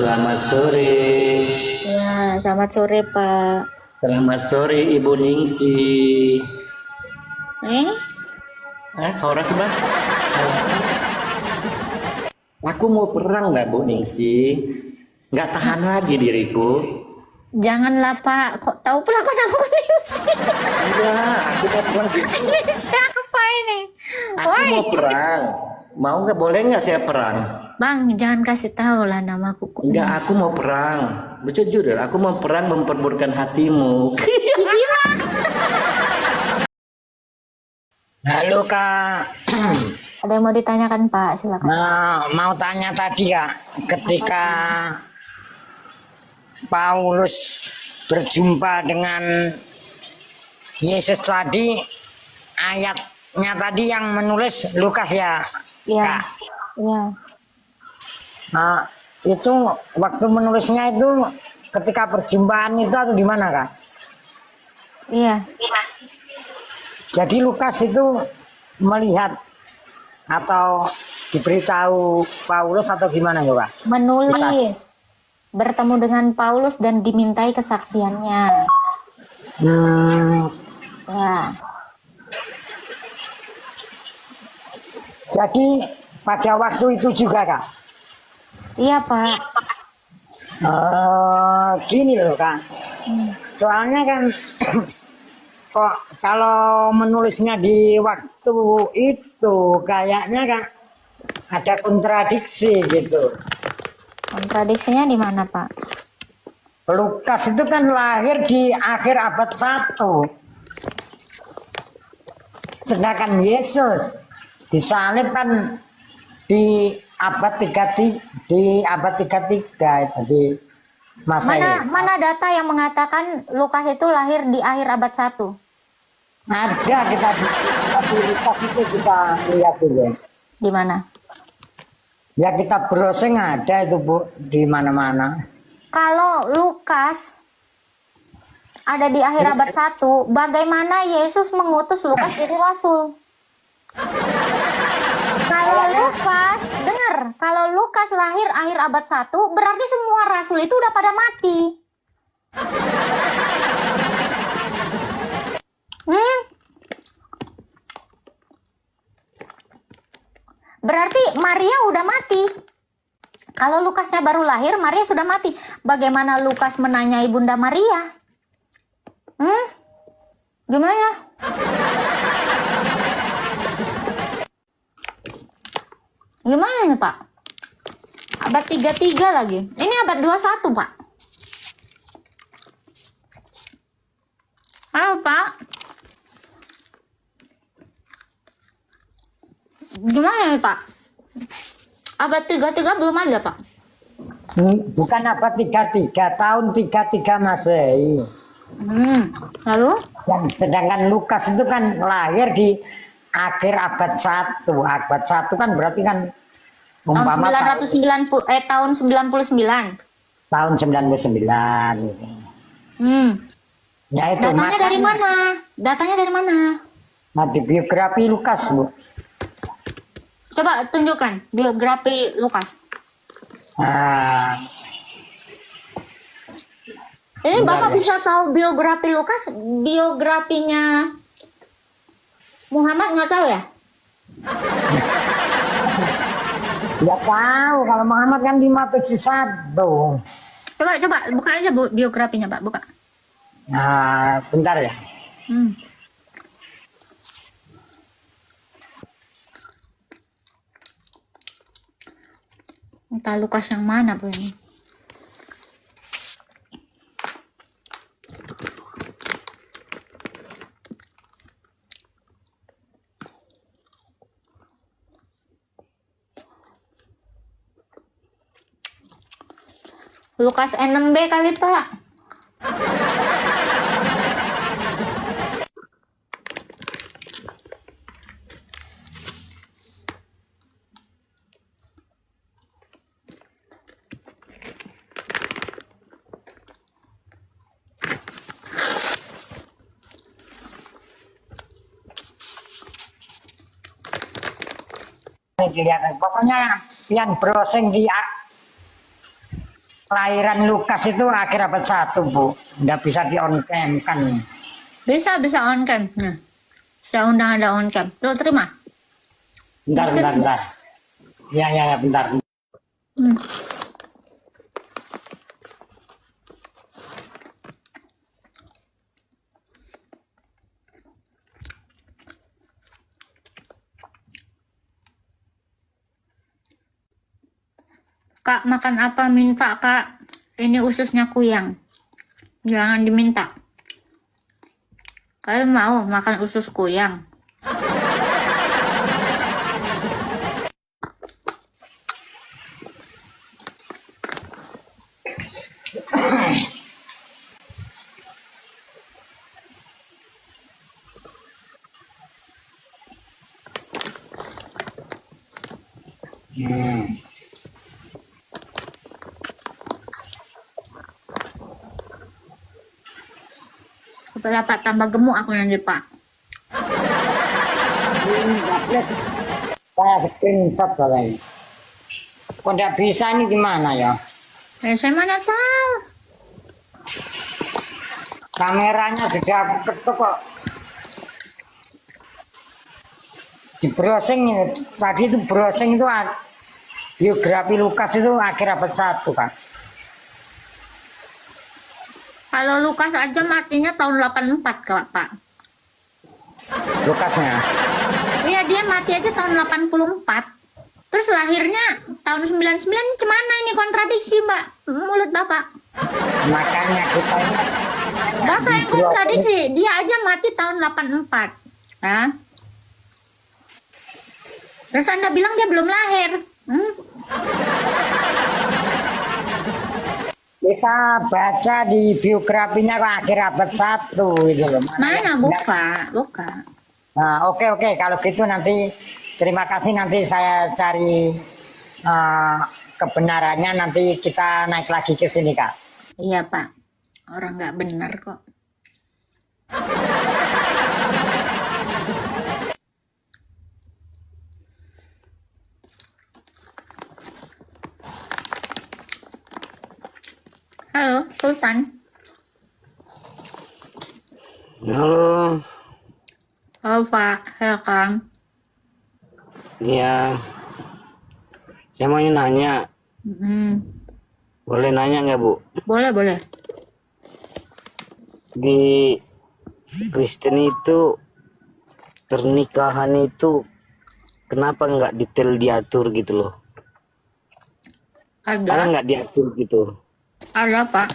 Selamat sore. Ya, selamat sore, Pak. Selamat sore Ibu Ningsi. Horas bah. Aku mau perang lah Bu Ningsi. Nggak tahan lagi diriku. Janganlah, Pak. Kok tahu pula kok aku Ningsi? Enggak, aku mau perang. Ini siapa ini? Aku Woi, mau perang. Mau nggak, boleh nggak saya perang? Bang, jangan kasih tahu lah namaku. Enggak, aku mau perang. Jujur, aku mau perang memperburukkan hatimu. Gila. Halo Kak, Ada yang mau ditanyakan, Pak? Silakan. mau tanya tadi Kak, ketika Paulus berjumpa dengan Yesus tadi, ayatnya tadi yang menulis Lukas ya, Iya. Kak. Iya. Nah, itu waktu menulisnya itu ketika perjumpaan itu atau di mana Kak? Iya. Jadi Lukas itu melihat atau diberitahu Paulus atau gimana ya Kak? Menulis. Bertemu dengan Paulus dan dimintai kesaksiannya. Ya. Jadi pada waktu itu juga Kak. Iya, Pak. Gini loh Kak. Soalnya kan kok kalau menulisnya di waktu itu kayaknya Kak ada kontradiksi gitu. Kontradiksinya di mana, Pak? Lukas itu kan lahir di akhir abad 1. Sedangkan Yesus disalib kan di abad 33, di abad 33 itu di masa Mana data yang mengatakan Lukas itu lahir di akhir abad 1? ada kita di Lukas itu kita lihat dulu. Di mana? Ya kita browsing ada itu Bu di mana-mana. Kalau Lukas ada di akhir abad 1, bagaimana Yesus mengutus Lukas jadi rasul? Kalau Lukas, dengar, kalau Lukas lahir akhir abad 1, berarti semua rasul itu udah pada mati. Berarti Maria udah mati. Kalau Lukasnya baru lahir, Maria sudah mati. Bagaimana Lukas menanyai Bunda Maria? Gimana? Gimana nih, Pak? Abad 33 lagi. Ini abad 21, Pak. Halo, Pak. Gimana nih, Pak? Abad 33 belum ada, Pak. Bukan abad 33, tahun 33 Masehi. Lalu? Dan sedangkan Lukas itu kan lahir di akhir abad 1. Abad 1 kan berarti kan Tahun umpama 990, tahun 99. tahun 99. Ya itu Datanya dari mana? Datanya dari mana? Nah, di biografi Lukas, Bu. Coba tunjukkan biografi Lukas. Nah, Ini sebentar Bapak ya. bisa tahu biografi Lukas, biografinya Muhammad nggak tahu ya? Ya tahu kalau Muhammad kan 571. Coba buka aja Bu biografinya, Pak, buka. Nah, bentar ya. Entah Lukas yang mana Bu ini. Lukas NMB kali, Pak. Dilihat, pokoknya yang browsing di kelahiran Lukas itu akhir abad 1, Bu. Nggak bisa di on cam kan. Bisa on cam. Nah, saya undang ada on cam. Tuh terima. Bentar. Ya, bentar. Hmm. Kak, makan apa? Minta, Kak. Ini ususnya kuyang. Jangan diminta. Kalian mau makan usus kuyang? Supaya Pak tambah gemuk aku nanti, Pak. Saya screenshot kalian. Kok nggak bisa ini gimana ya? Saya mana tahu. Kameranya juga aku ketuk kok. Di browsing tadi itu browsing itu biografi Lukas itu akhir abad 1, Kak. Kalau Lukas aja matinya tahun 84, Pak. Lukasnya. Iya, dia mati aja tahun 84. Terus lahirnya tahun 99. Cemana ini kontradiksi, Mbak? Mulut Bapak. Makanya kita ini Bapak yang kontradiksi. Dia aja mati tahun 84. Hah? Terus Anda bilang dia belum lahir. kita baca di biografinya kok akhir abad 1 gitu loh. Mana? Buka. Nah, oke. Kalau gitu nanti terima kasih, nanti saya cari kebenarannya, nanti kita naik lagi ke sini, Kak. Iya, Pak. Orang nggak benar kok. Halo, Sultan. Halo. Halo, Pak. Halo, Kang. Iya. Saya mau nanya. Boleh nanya nggak, Bu? Boleh. Di Kristen itu pernikahan itu kenapa nggak detail diatur gitu loh? Ada Ada, nggak diatur gitu? Pak.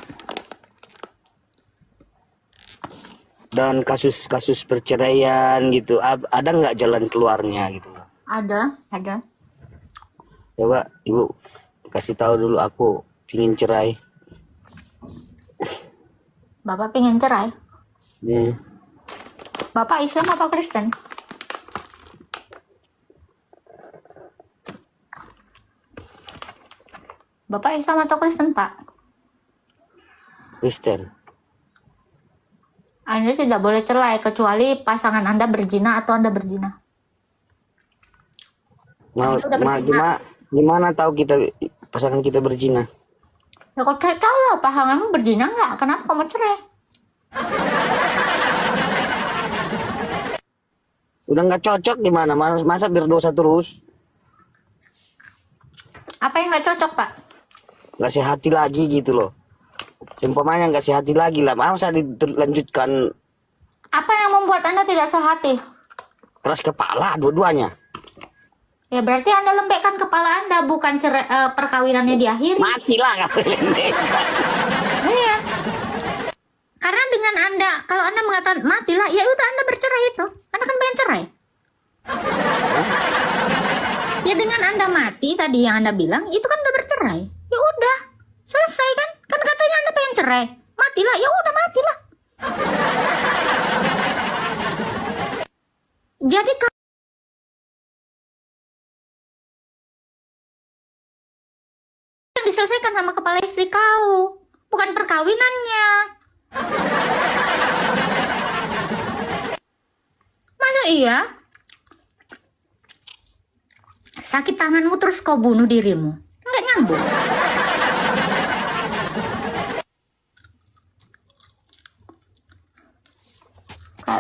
Dan kasus-kasus perceraian gitu, ada nggak jalan keluarnya gitu loh? Ada. Coba Ibu kasih tahu dulu, aku pingin cerai. Bapak pengen cerai? Nih. Bapak Islam apa Kristen? Bapak Islam atau Kristen, Pak? Kristen. Anda tidak boleh cerai kecuali pasangan Anda berzina atau Anda berzina. Gimana tahu kita pasangan kita berzina? Ya kok kayak tahu lah pasanganmu berzina nggak? Kenapa kamu cerai? Udah nggak cocok gimana? Masa berdosa terus? Apa yang nggak cocok, Pak? Nggak sehati lagi gitu loh. Seumpamanya nggak sehati lagi lah, masa dilanjutkan? Apa yang membuat Anda tidak sehati? Keras kepala dua-duanya. Ya berarti Anda lembekkan kepala Anda, bukan perkawinannya diakhiri. Matilah kalau lembekkan. Iya. Karena dengan Anda, kalau Anda mengatakan matilah, ya udah Anda bercerai itu. Anda kan pengen cerai. Ya dengan Anda mati tadi yang Anda bilang, itu kan udah bercerai. Ya udah, selesai kan? Kan katanya Anda pengen cerai. Matilah, ya udah matilah. Jadi yang diselesaikan sama kepala istri kau, bukan perkawinannya. Masa iya? Sakit tanganmu terus kau bunuh dirimu? Enggak nyambung.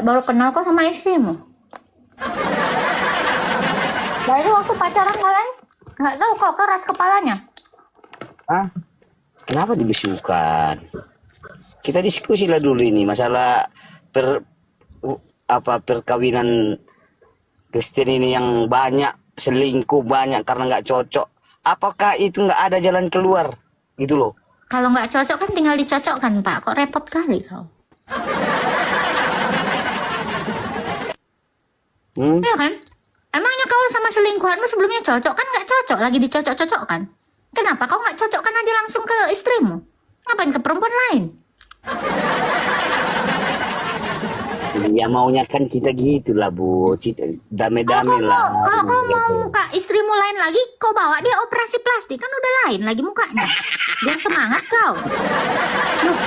baru kenal kok sama istrimu. Dari waktu pacaran kalian nggak tahu kok keras kepalanya. Ah, kenapa dibisukan? Kita diskusi lah dulu ini masalah perkawinan Kristen ini yang banyak selingkuh banyak karena nggak cocok. Apakah itu nggak ada jalan keluar gitu loh? Kalau nggak cocok kan tinggal dicocokkan Pak. Kok repot kali kau? Iya kan? Emangnya kau sama selingkuhanmu sebelumnya cocok? Kan nggak cocok, lagi dicocok-cocokkan. Kenapa kau nggak cocokkan aja langsung ke istrimu? Ngapain ke perempuan lain? Ya maunya kan kita gitu lah Bu, damai-damai lah. Kalau kau mau muka istrimu lain lagi, kau bawa dia operasi plastik, kan udah lain lagi mukanya. Biar semangat kau. Loh.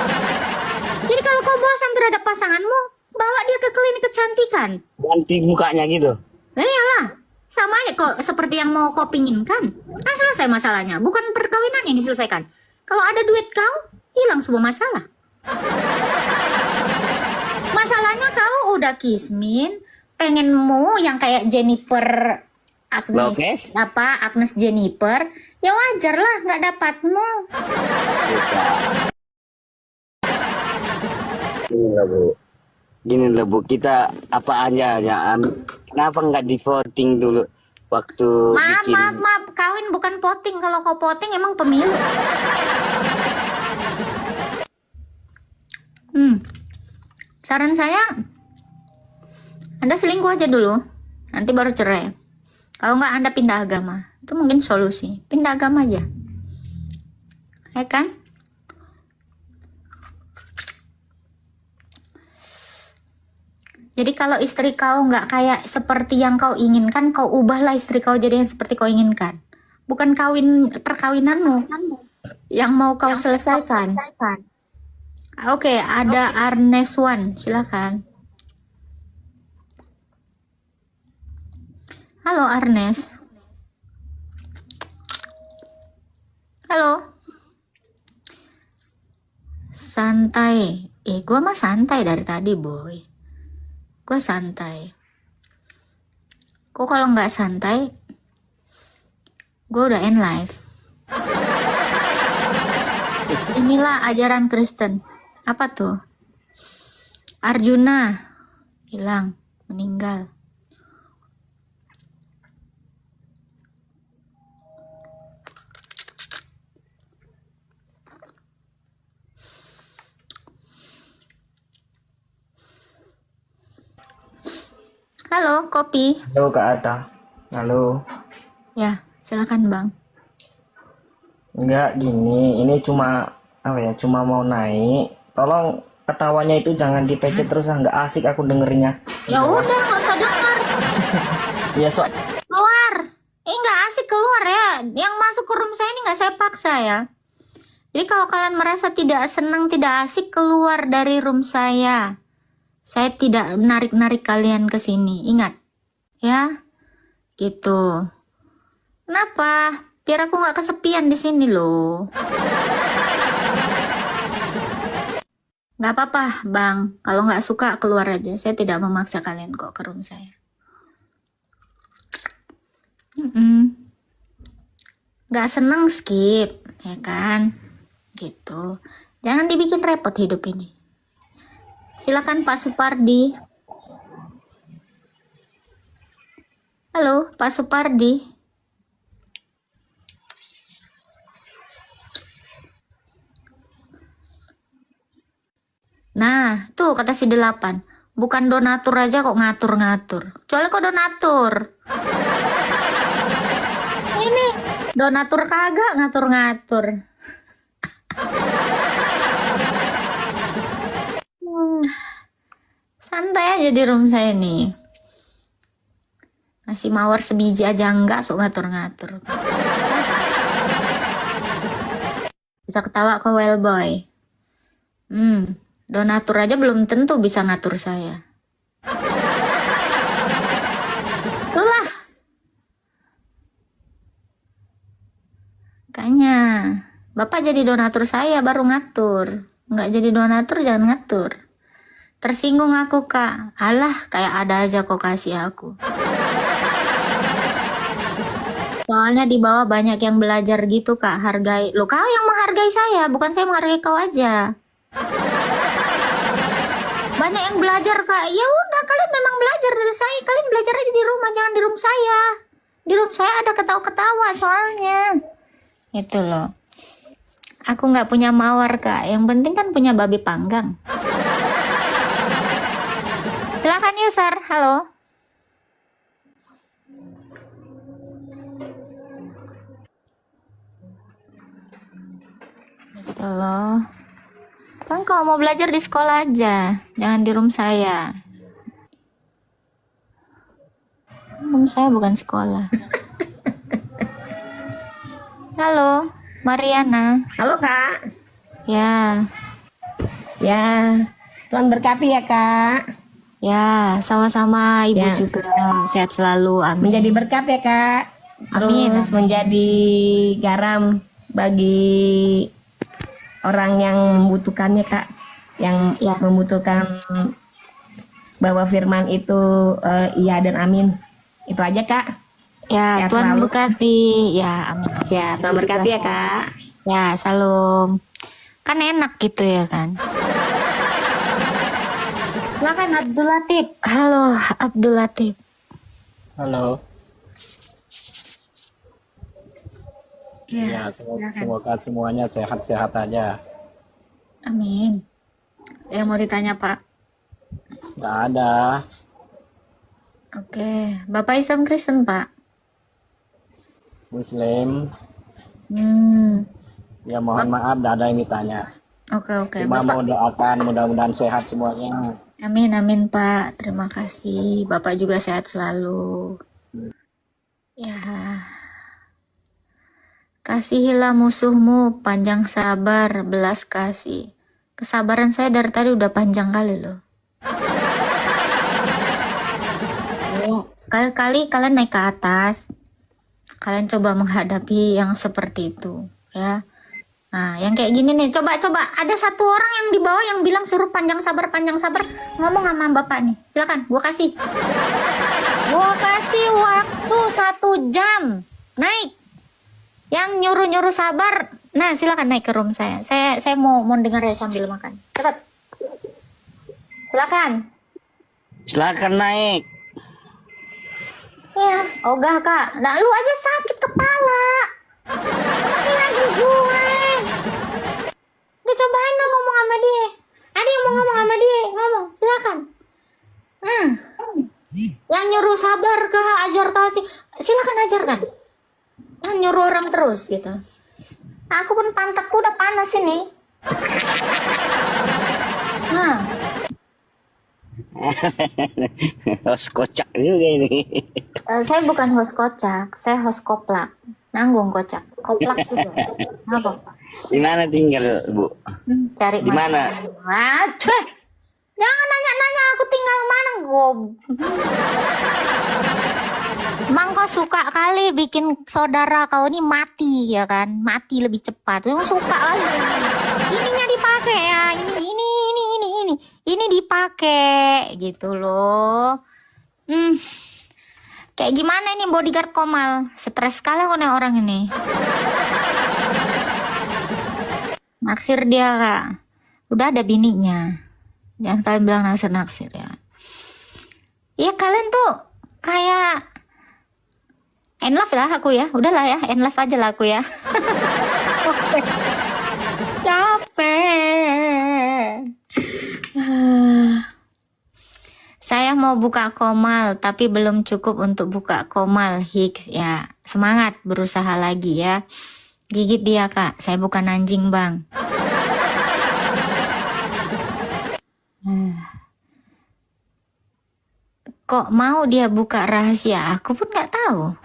Jadi kalau kau bosan terhadap pasanganmu, bawa dia ke klinik kecantikan. Ganti mukanya gitu. Iyalah, sama aja kok seperti yang mau kau pinginkan. Kan selesai masalahnya, bukan perkawinan yang diselesaikan. Kalau ada duit kau, hilang semua masalah. Masalahnya kau udah kismin, pengenmu yang kayak Jennifer Agnes, Agnes Jennifer, ya wajar lah nggak dapatmu. Gini lah Bu, kita apa aja ya, kenapa nggak di voting dulu waktu Maaf, kawin bukan voting. Kalau kau voting emang pemilu. Saran saya, Anda selingkuh aja dulu, nanti baru cerai. Kalau nggak Anda pindah agama, itu mungkin solusi. Pindah agama aja, ya kan? Jadi kalau istri kau nggak kayak seperti yang kau inginkan, kau ubahlah istri kau jadi yang seperti kau inginkan. Bukan perkawinanmu yang mau kau selesaikan. Oke, ada Arnes One, silakan. Halo Arnes. Halo. Santai. Gua mah santai dari tadi, boy. Gue santai. Kok kalau nggak santai, gue udah end live. Inilah ajaran Kristen. Apa tuh? Arjuna hilang, meninggal. Halo, kopi. Halo Kak Ata. Halo. Ya, silakan Bang. Enggak gini, ini cuma cuma mau naik. Tolong ketawanya itu jangan dipecet terus, nggak asik aku dengernya. Ya udah, nggak usah denger. Ya Keluar. Nggak asik keluar ya. Yang masuk ke room saya ini nggak saya paksa ya. Jadi kalau kalian merasa tidak senang, tidak asik, keluar dari room saya. Saya tidak narik-narik kalian ke sini. Ingat, ya, gitu. Kenapa? Biar aku nggak kesepian di sini loh. Nggak apa-apa, Bang. Kalau nggak suka keluar aja. Saya tidak memaksa kalian kok ke room saya. Nggak seneng skip, ya kan? Gitu. Jangan dibikin repot hidup ini. Silakan Pak Supardi. Halo, Pak Supardi. Nah, tuh kata si 8. Bukan donatur aja kok ngatur-ngatur. Kecuali kok donatur. Ini donatur kagak ngatur-ngatur. Santai aja di room saya nih. Ngasih mawar sebiji aja enggak, sok ngatur-ngatur. Bisa ketawa ke well boy. Donatur aja belum tentu bisa ngatur saya. Itulah. Makanya Bapak jadi donatur saya baru ngatur. Nggak jadi donatur jangan ngatur. Tersinggung aku, Kak. Alah, kayak ada aja kok kasih aku. Soalnya di bawah banyak yang belajar gitu, Kak. Hargai. Loh, kau yang menghargai saya, bukan saya menghargai kau aja. Banyak yang belajar, Kak. Ya udah, kalian memang belajar dari saya. Kalian belajar aja di rumah, jangan di room saya. Di room saya ada ketawa-ketawa soalnya. Itu loh. Aku nggak punya mawar, Kak. Yang penting kan punya babi panggang. Silakan user, halo. Halo. Kan kalau mau belajar di sekolah aja, jangan di room saya. Room saya bukan sekolah. Halo, Mariana. Halo Kak. Ya, Ya, Tuhan berkati ya Kak. ya, sama-sama Ibu Ya. juga. Sehat selalu, amin. Menjadi berkat ya Kak. Amin. Terus menjadi garam bagi orang yang membutuhkannya Kak. Yang Ya. membutuhkan bahwa firman itu iya dan amin. Itu aja Kak. Ya, Sehat Tuhan selalu. berkati. Ya, amin. Ya, Tuhan berkati ya Kak. Ya, salam. Kan enak gitu ya kan. Silakan Abdul Latif. Halo, Abdul Latif. Halo, Ya, ya semoga semuanya sehat-sehat aja. amin. Yang mau ditanya, Pak? Nggak ada, Oke, Bapak Islam Kristen, Pak. Muslim, ya mohon maaf, nggak ada yang ditanya. Oke. Cuma Bapak, mau doakan mudah-mudahan sehat semuanya. amin, Pak. Terima kasih. Bapak juga sehat selalu. Ya. Kasihilah musuhmu, panjang sabar, belas kasih. Kesabaran saya dari tadi udah panjang kali loh. Ya, sekali-kali kalian naik ke atas. Kalian coba menghadapi yang seperti itu, ya. Nah, yang kayak gini nih, coba ada satu orang yang di bawah yang bilang suruh panjang sabar, ngomong sama bapak nih. Silakan, gua kasih waktu 1 jam naik. Yang nyuruh sabar, nah silakan naik ke room saya. Saya mau dengar ya sambil makan. Cepat, silakan. Silakan naik. Ya, ogah Kak. Nah, lu aja sakit kepala. Ini lagi gue. Udah cobain dong ngomong sama dia. Ada yang mau ngomong sama dia? Ngomong, silakan. Yang nyuruh sabar Kak, ajar kasih. Silakan ajarkan. Jangan nyuruh orang terus gitu. Aku pun pantatku udah panas ini. Nah, Host kocak juga ini. saya bukan host kocak, saya host koplak. Nanggung kocak. Koplak juga. Apa? Di mana tinggal, Bu? Cari Di mana? Waduh. Jangan nanya-nanya aku tinggal mana, gob. Emang kau suka kali bikin saudara kau ini mati ya kan? Mati lebih cepat. Lu suka kali. Ininya dipakai ya. Ini dipakai gitu loh. Kayak gimana ini bodyguard Komal? Stres sekali aku nih orang ini. Naksir dia Kak. Udah ada bininya. Jangan kalian bilang naksir ya. Iya kalian tuh kayak end love lah aku ya. Udahlah ya, end love aja lah aku ya. Capek. Saya mau buka Komal tapi belum cukup untuk buka Komal Hicks ya. Semangat berusaha lagi ya. Gigit dia Kak. Saya bukan anjing Bang. Kok mau dia buka rahasia? Aku pun nggak tahu.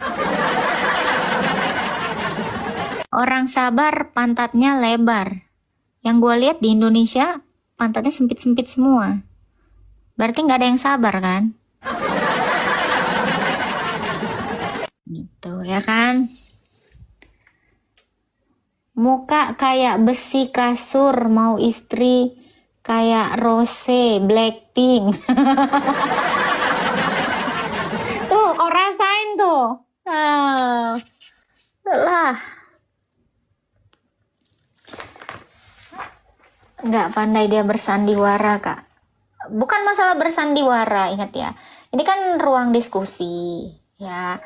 Orang sabar pantatnya lebar. Yang gue lihat di Indonesia pantatnya sempit-sempit semua. Berarti nggak ada yang sabar kan? Gitu ya kan? Muka kayak besi kasur, mau istri kayak Rose, Blackpink. Tuh, kau rasain tuh. Lah. Nggak pandai dia bersandiwara, Kak. Bukan masalah bersandiwara, ingat ya. Ini kan ruang diskusi, ya.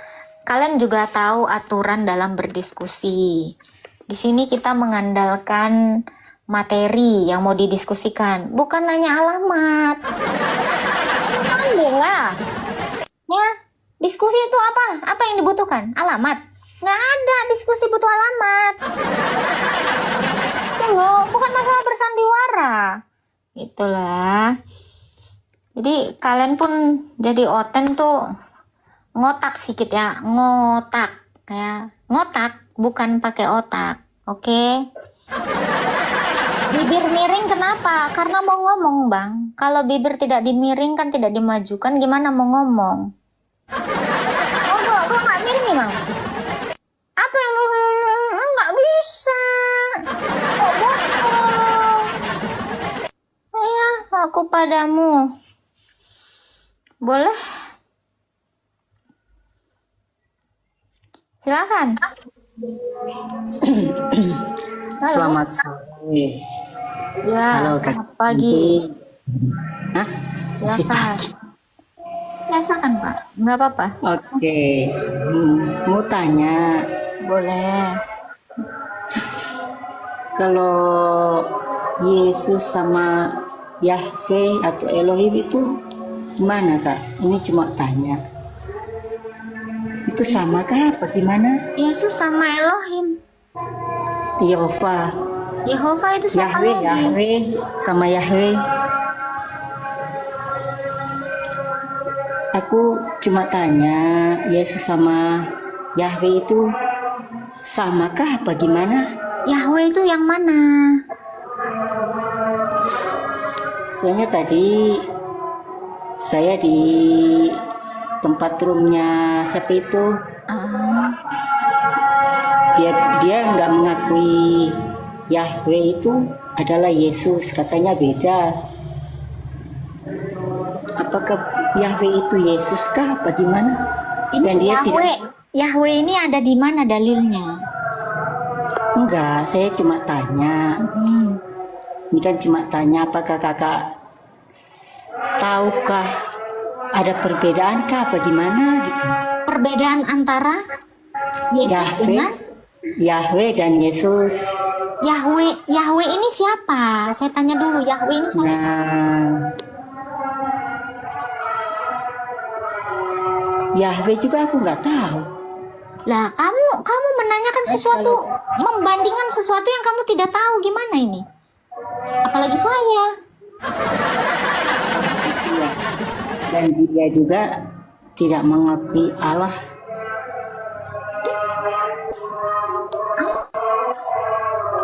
Kalian juga tahu aturan dalam berdiskusi. Di sini kita mengandalkan materi yang mau didiskusikan, bukan hanya alamat. Ambil lah. Ya, diskusi itu apa? Apa yang dibutuhkan? Alamat. Nggak ada diskusi butuh alamat. Itu loh, bukan masalah bersandiwara. Itulah. Jadi kalian pun jadi oten tuh ngotak sedikit ya, ngotak ya, ngotak bukan pakai otak, oke? Bibir miring kenapa? Karena mau ngomong bang. Kalau bibir tidak dimiringkan, tidak dimajukan, gimana mau ngomong? Oh, kok nggak miring nih bang? Apa yang nggak bisa? Kok bohong? Ya, aku padamu. Boleh? Silakan. Halo. Selamat sore. Ya, Halo, Kak. selamat pagi. Hah? Masih Silakan. pagi. Silakan Pak, nggak apa-apa. Oke. Mau tanya, Boleh. kalau Yesus sama Yahweh atau Elohim itu gimana, Kak? Ini cuma tanya. Itu sama kah? Apa gimana? Yesus sama Elohim. Yehova, Yehova itu siapa Yahweh, lagi? Yahweh sama Yahweh. Aku cuma tanya, Yesus sama Yahweh itu samakah apa gimana? Yahweh itu yang mana? Soalnya tadi saya di tempat roomnya siapa itu, Ah, dia nggak mengakui Yahweh itu adalah Yesus, katanya beda. Apakah Yahweh itu Yesus kah apa gimana? ini Dan dia Yahweh. Yahweh ini ada di mana dalilnya? Enggak, saya cuma tanya. Ini kan cuma tanya, apakah kakak tahukah ada perbedaan kah apa gimana gitu? Perbedaan antara Yesus dengan Yahweh dan Yesus. Yahweh. Yahweh ini siapa? Saya tanya dulu, Yahweh ini siapa? Nah, Yahweh juga aku nggak tahu. Lah, kamu menanyakan sesuatu, membandingkan sesuatu yang kamu tidak tahu, gimana ini? Apalagi saya. Dan dia juga tidak mengakui Allah.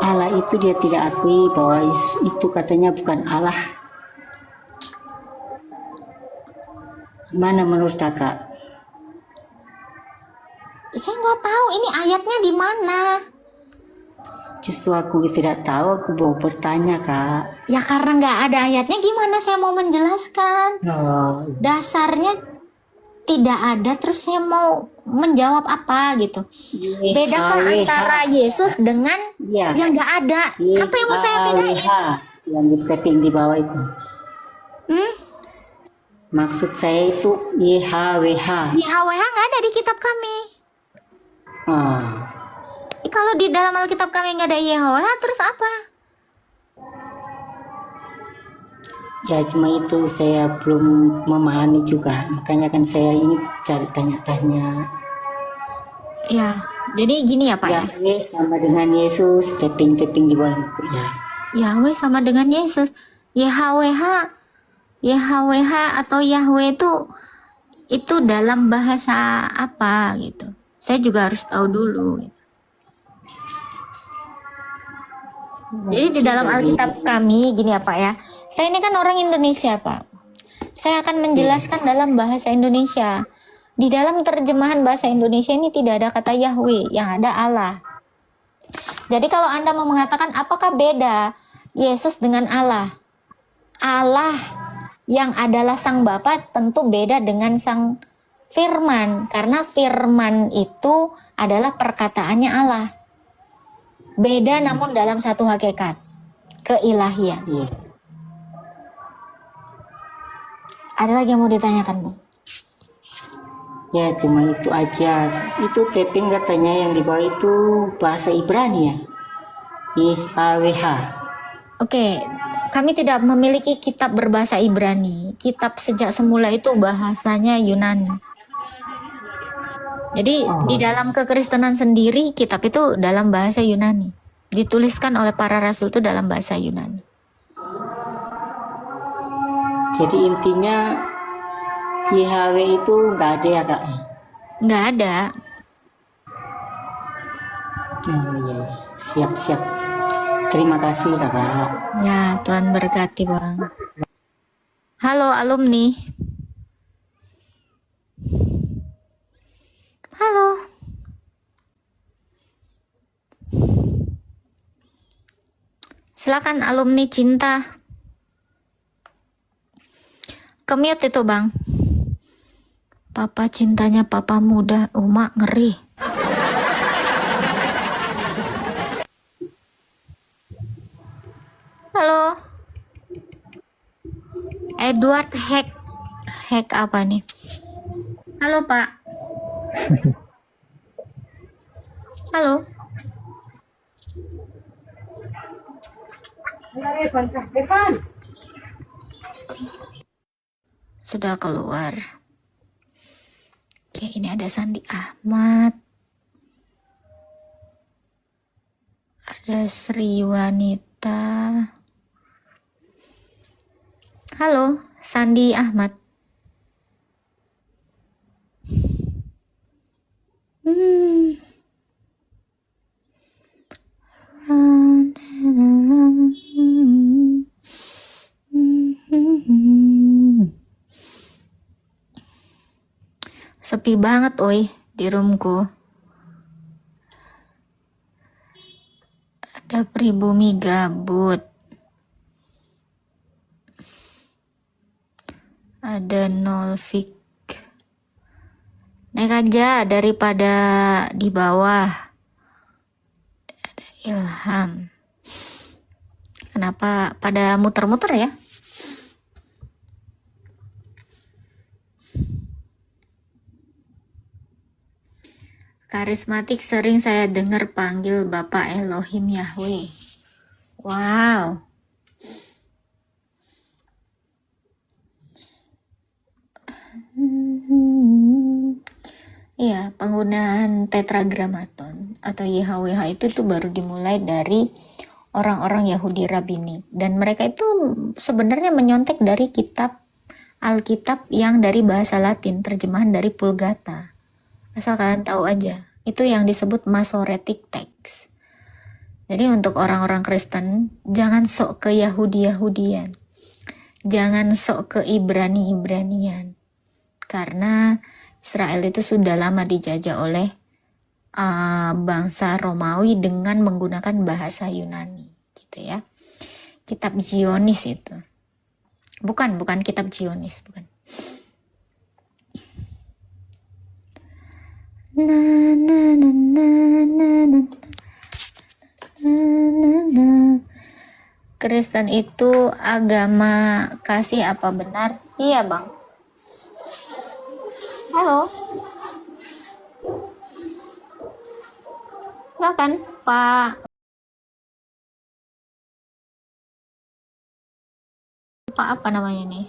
Allah itu dia tidak akui bahwa itu katanya bukan Allah. Gimana menurut kakak? Saya nggak tahu ini ayatnya di mana. Justru aku tidak tahu, aku mau bertanya kak. Ya karena nggak ada ayatnya, gimana saya mau menjelaskan? Oh, Dasarnya tidak ada, terus saya mau menjawab apa gitu. Bedakan antara Yesus dengan Iya. yang nggak ada. Apa yang mau saya bedain? YHWH, yang di tapping di bawah itu. Hmm? Maksud saya itu YHWH. YHWH nggak ada di kitab kami. Oh, Kalau di dalam Alkitab kami nggak ada YHWH, terus apa? ya cuma itu saya belum memahami juga. Makanya kan saya ini cari tanya-tanya. Ya, jadi gini ya Pak. Ya. Yahweh sama dengan Yesus, tapping-tapping di bawah itu ya. Yahweh sama dengan Yesus. YHWH atau Yahweh itu dalam bahasa apa gitu. Saya juga harus tahu dulu. Jadi di dalam Alkitab kami gini ya Pak ya. Saya ini kan orang Indonesia Pak. Saya akan menjelaskan dalam bahasa Indonesia. Di dalam terjemahan bahasa Indonesia ini tidak ada kata Yahweh, yang ada Allah. Jadi kalau Anda mau mengatakan apakah beda Yesus dengan Allah? Allah yang adalah Sang Bapa tentu beda dengan Sang Firman, karena Firman itu adalah perkataannya Allah. Beda namun dalam satu hakikat, keilahian. Iya. Ada lagi yang mau ditanyakan, Bung? Ya cuma itu aja. Itu Pepeng katanya yang di bawah itu bahasa Ibrani ya. IHWH. Oke, kami tidak memiliki kitab berbahasa Ibrani. Kitab sejak semula itu bahasanya Yunani. Jadi di dalam kekristenan sendiri kitab itu dalam bahasa Yunani. Dituliskan oleh para rasul itu dalam bahasa Yunani. Jadi intinya IHW itu nggak ada ya kak? Nggak ada. Oh iya, siap. Terima kasih kakak. Ya, Tuhan berkati, Bang. Halo alumni. Halo. Silakan alumni cinta. Kemute itu, Bang. Papa cintanya papa muda, Uma ngeri. Halo. Edward hack apa nih? Halo, Pak. Halo. Sudah keluar. Oke, ini ada Sandi Ahmad. Ada Sri Wanita. Halo, Sandi Ahmad. Sepi banget, oi, di roomku. Ada pribumi gabut. Ada Nolfik. Naik aja daripada di bawah. Ada Ilham. Kenapa pada muter-muter ya? Karismatik sering saya dengar panggil Bapak Elohim Yahweh. Wow. Iya, penggunaan tetragramaton atau YHWH itu tuh baru dimulai dari orang-orang Yahudi Rabini, dan mereka itu sebenarnya menyontek dari kitab Alkitab yang dari bahasa Latin, terjemahan dari Vulgata. Asal kalian tahu aja, itu yang disebut Masoretic Text. Jadi untuk orang-orang Kristen, jangan sok ke Yahudi-Yahudian, jangan sok ke Ibrani-Ibranian, karena Israel itu sudah lama dijajah oleh bangsa Romawi dengan menggunakan bahasa Yunani, gitu ya. Kitab Zionis itu, bukan kitab Zionis, bukan. Kristen itu agama kasih apa benar? Iya, Bang. Halo. Silakan, Pak. Pak apa namanya nih?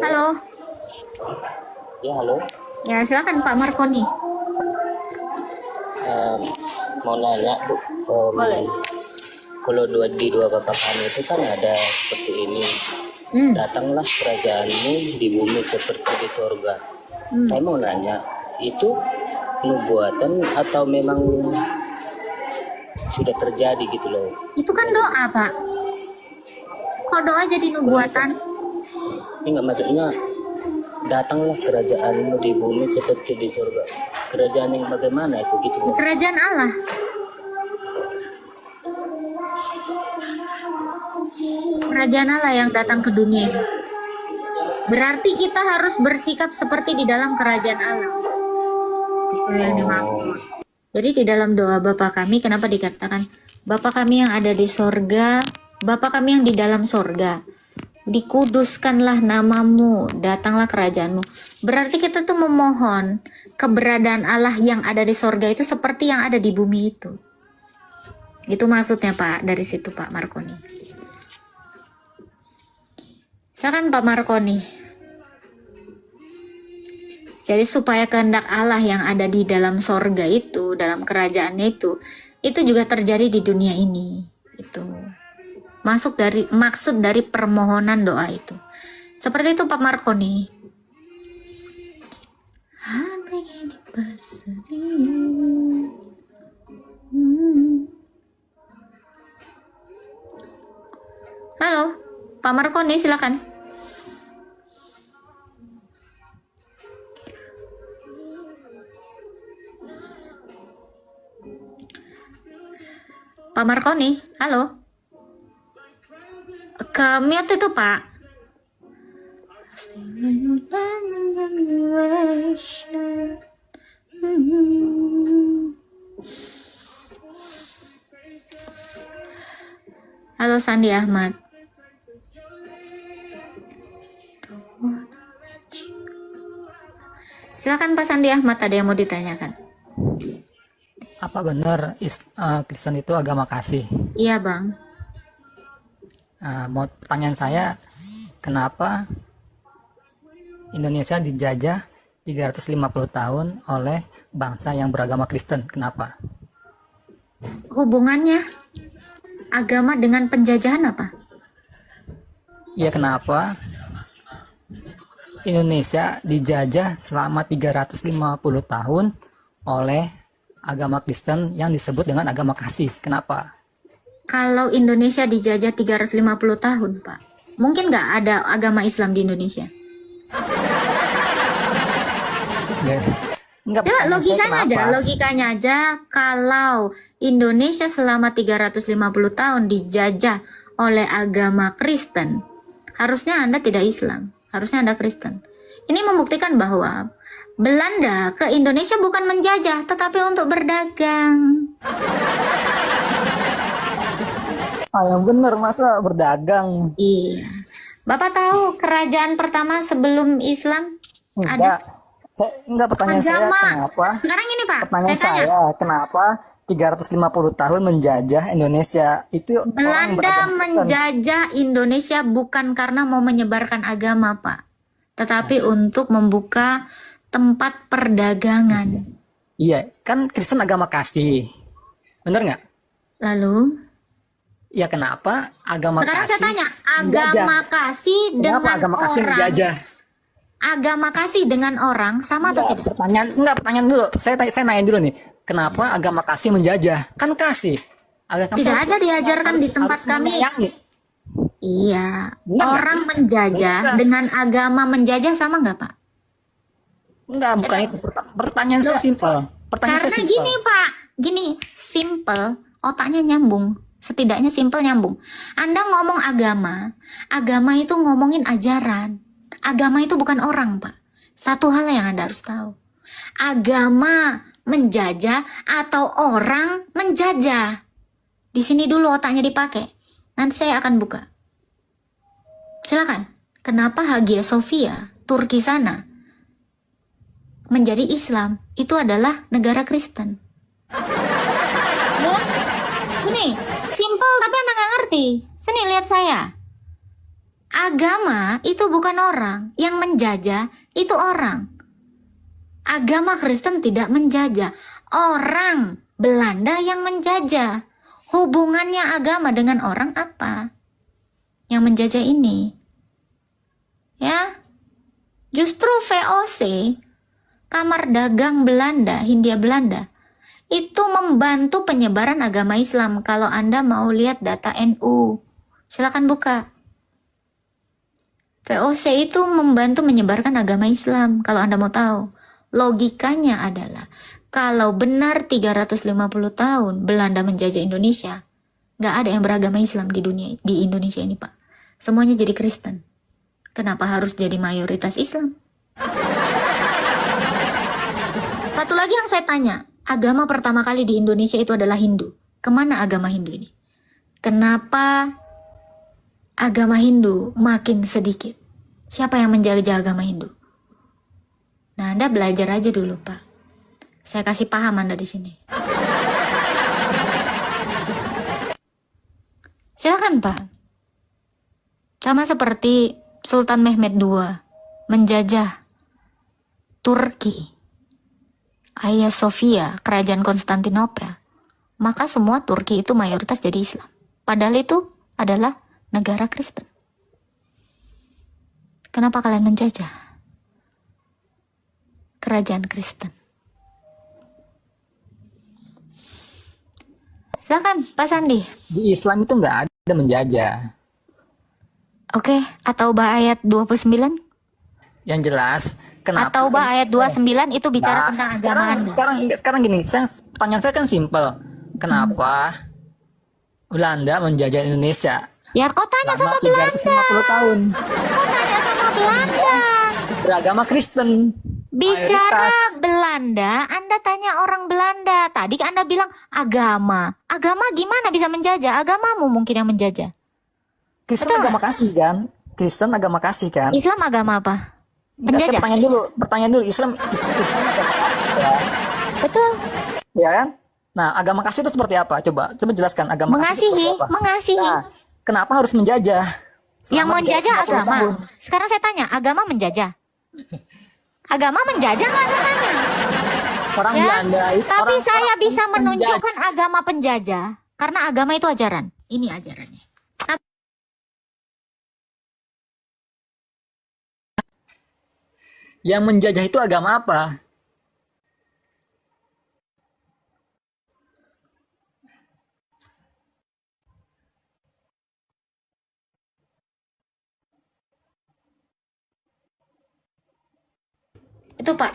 Halo. Ya, halo. Ya, silakan Pak Markoni. Mau nanya, Bu. Boleh. Kalau di dua bapak kami itu kan ada seperti ini. Datanglah kerajaanmu di bumi seperti di surga. Saya mau nanya, itu nubuatan atau memang sudah terjadi gitu loh? Itu kan doa, Pak. Kok doa jadi nubuatan? Ini nggak, maksudnya datanglah kerajaanmu di bumi seperti di surga. Kerajaan yang bagaimana itu gitu loh? Kerajaan Allah. kerajaan Allah yang datang ke dunia ini. Berarti kita harus bersikap seperti di dalam kerajaan Allah. Itu yang dimaksud. Jadi di dalam doa Bapa kami, kenapa dikatakan Bapa kami yang ada di sorga, Bapa kami yang di dalam sorga, dikuduskanlah namamu, datanglah kerajaanmu. Berarti kita tuh memohon keberadaan Allah yang ada di sorga itu seperti yang ada di bumi itu. Itu maksudnya Pak, dari situ Pak Markoni. Silakan Pak Markoni. Jadi supaya kehendak Allah yang ada di dalam sorga itu, dalam kerajaannya itu juga terjadi di dunia ini. Itu maksud dari permohonan doa itu. Seperti itu Pak Markoni. Halo, Pak Markoni silakan. Pak Markoni, halo. Ke mute itu Pak. Halo Sandi Ahmad. Silakan Pak Sandi Ahmad, ada yang mau ditanyakan. Apa benar Kristen itu agama kasih? Iya Bang. Mau pertanyaan saya, kenapa Indonesia dijajah 350 tahun oleh bangsa yang beragama Kristen? Kenapa? Hubungannya agama dengan penjajahan apa? Iya, kenapa Indonesia dijajah selama 350 tahun oleh agama Kristen yang disebut dengan agama kasih? Kenapa? Kalau Indonesia dijajah 350 tahun, Pak, mungkin nggak ada agama Islam di Indonesia? Enggak, Ya, logikanya aja, kalau Indonesia selama 350 tahun dijajah oleh agama Kristen, harusnya Anda tidak Islam, harusnya Anda Kristen. Ini membuktikan bahwa Belanda ke Indonesia bukan menjajah, tetapi untuk berdagang. yang benar, masa berdagang? Iya. Bapak tahu kerajaan pertama sebelum Islam? Ada? Enggak, pertanyaan saya kenapa? Sekarang ini Pak, Pertanyaan saya tanya. kenapa 350 tahun menjajah Indonesia? Itu orang Belanda beragama Kristen. menjajah Indonesia bukan karena mau menyebarkan agama, Pak, tetapi untuk membuka tempat perdagangan. Iya, kan Kristen agama kasih. Bener nggak? Lalu, Ya, kenapa agama sekarang kasih saya tanya, menjajah? agama kasih Kenapa dengan agama kasih orang, menjajah? agama kasih dengan orang sama atau tidak? Pertanyaan dulu. Saya nanya dulu nih. Kenapa agama kasih menjajah? Kan kasih. Agama Tidak kasih ada diajarkan di tempat harus kami. menyayangi. Iya, Benar nggak? orang menjajah dengan agama menjajah sama nggak, Pak? Enggak, bukan itu. Pertanyaan saya simpel. Pertanyaan Karena saya simpel. gini Pak, gini, simple, otaknya nyambung. Setidaknya simple nyambung. Anda ngomong agama itu ngomongin ajaran. Agama itu bukan orang, Pak. Satu hal yang Anda harus tahu. Agama menjajah atau orang menjajah. Di sini dulu otaknya dipakai. Nanti saya akan buka. Silakan. Kenapa Hagia Sophia, Turki sana, menjadi Islam? Itu adalah negara Kristen. Ini simple tapi Anda nggak ngerti. Sini lihat saya. Agama itu bukan orang. Yang menjajah itu orang. Agama Kristen tidak menjajah. Orang Belanda yang menjajah. Hubungannya agama dengan orang apa? Yang menjajah ini. Ya. Justru VOC, Kamar Dagang Belanda, Hindia Belanda, itu membantu penyebaran agama Islam. Kalau Anda mau lihat data NU, silakan buka. VOC itu membantu menyebarkan agama Islam. Kalau Anda mau tahu, logikanya adalah kalau benar 350 tahun Belanda menjajah Indonesia, nggak ada yang beragama Islam di dunia, di Indonesia ini, Pak. semuanya jadi Kristen. Kenapa harus jadi mayoritas Islam? Satu lagi yang saya tanya, agama pertama kali di Indonesia itu adalah Hindu. Kemana agama Hindu ini? Kenapa agama Hindu makin sedikit? Siapa yang menjaga agama Hindu? Nah, Anda belajar aja dulu, Pak. Saya kasih paham Anda di sini. Silakan, Pak. Sama seperti Sultan Mehmed II menjajah Turki, Hagia Sophia, kerajaan Konstantinopel. Maka semua Turki itu mayoritas jadi Islam. Padahal itu adalah negara Kristen. Kenapa kalian menjajah kerajaan Kristen? Silakan, Pak Sandi. Di Islam itu nggak ada menjajah. Oke, At-Taubah ayat 29. Yang jelas, kenapa? At-Taubah ayat 29 itu bicara Nah, tentang agama Anda. sekarang gini, pertanyaan saya kan simpel. Kenapa Belanda menjajah Indonesia Ya kau tanya sama selama Belanda. 350 tahun? Kau tanya sama Belanda. Beragama Kristen. Bicara Mayoritas. Belanda, Anda tanya orang Belanda. Tadi Anda bilang agama. Agama gimana bisa menjajah? Agamamu mungkin yang menjajah. Kristen Betul agama kasih kan? Kristen agama kasih kan? Islam agama apa? Enggak, saya Penjajah. pertanyaan dulu. Islam agama kasih kan? Betul. Ya kan? Nah, agama kasih itu seperti apa? Coba jelaskan agama kasih itu Mengasihi, seperti apa? mengasihi. Nah, kenapa harus menjajah? Yang Selama menjajah 350 agama. tahun. Sekarang saya tanya, agama menjajah? Agama menjajah nggak saya tanya? Orang Ya, Belanda itu tapi orang- saya orang bisa penjajah. menunjukkan agama penjajah karena agama itu ajaran. Ini ajarannya. Yang menjajah itu agama apa? Itu Pak.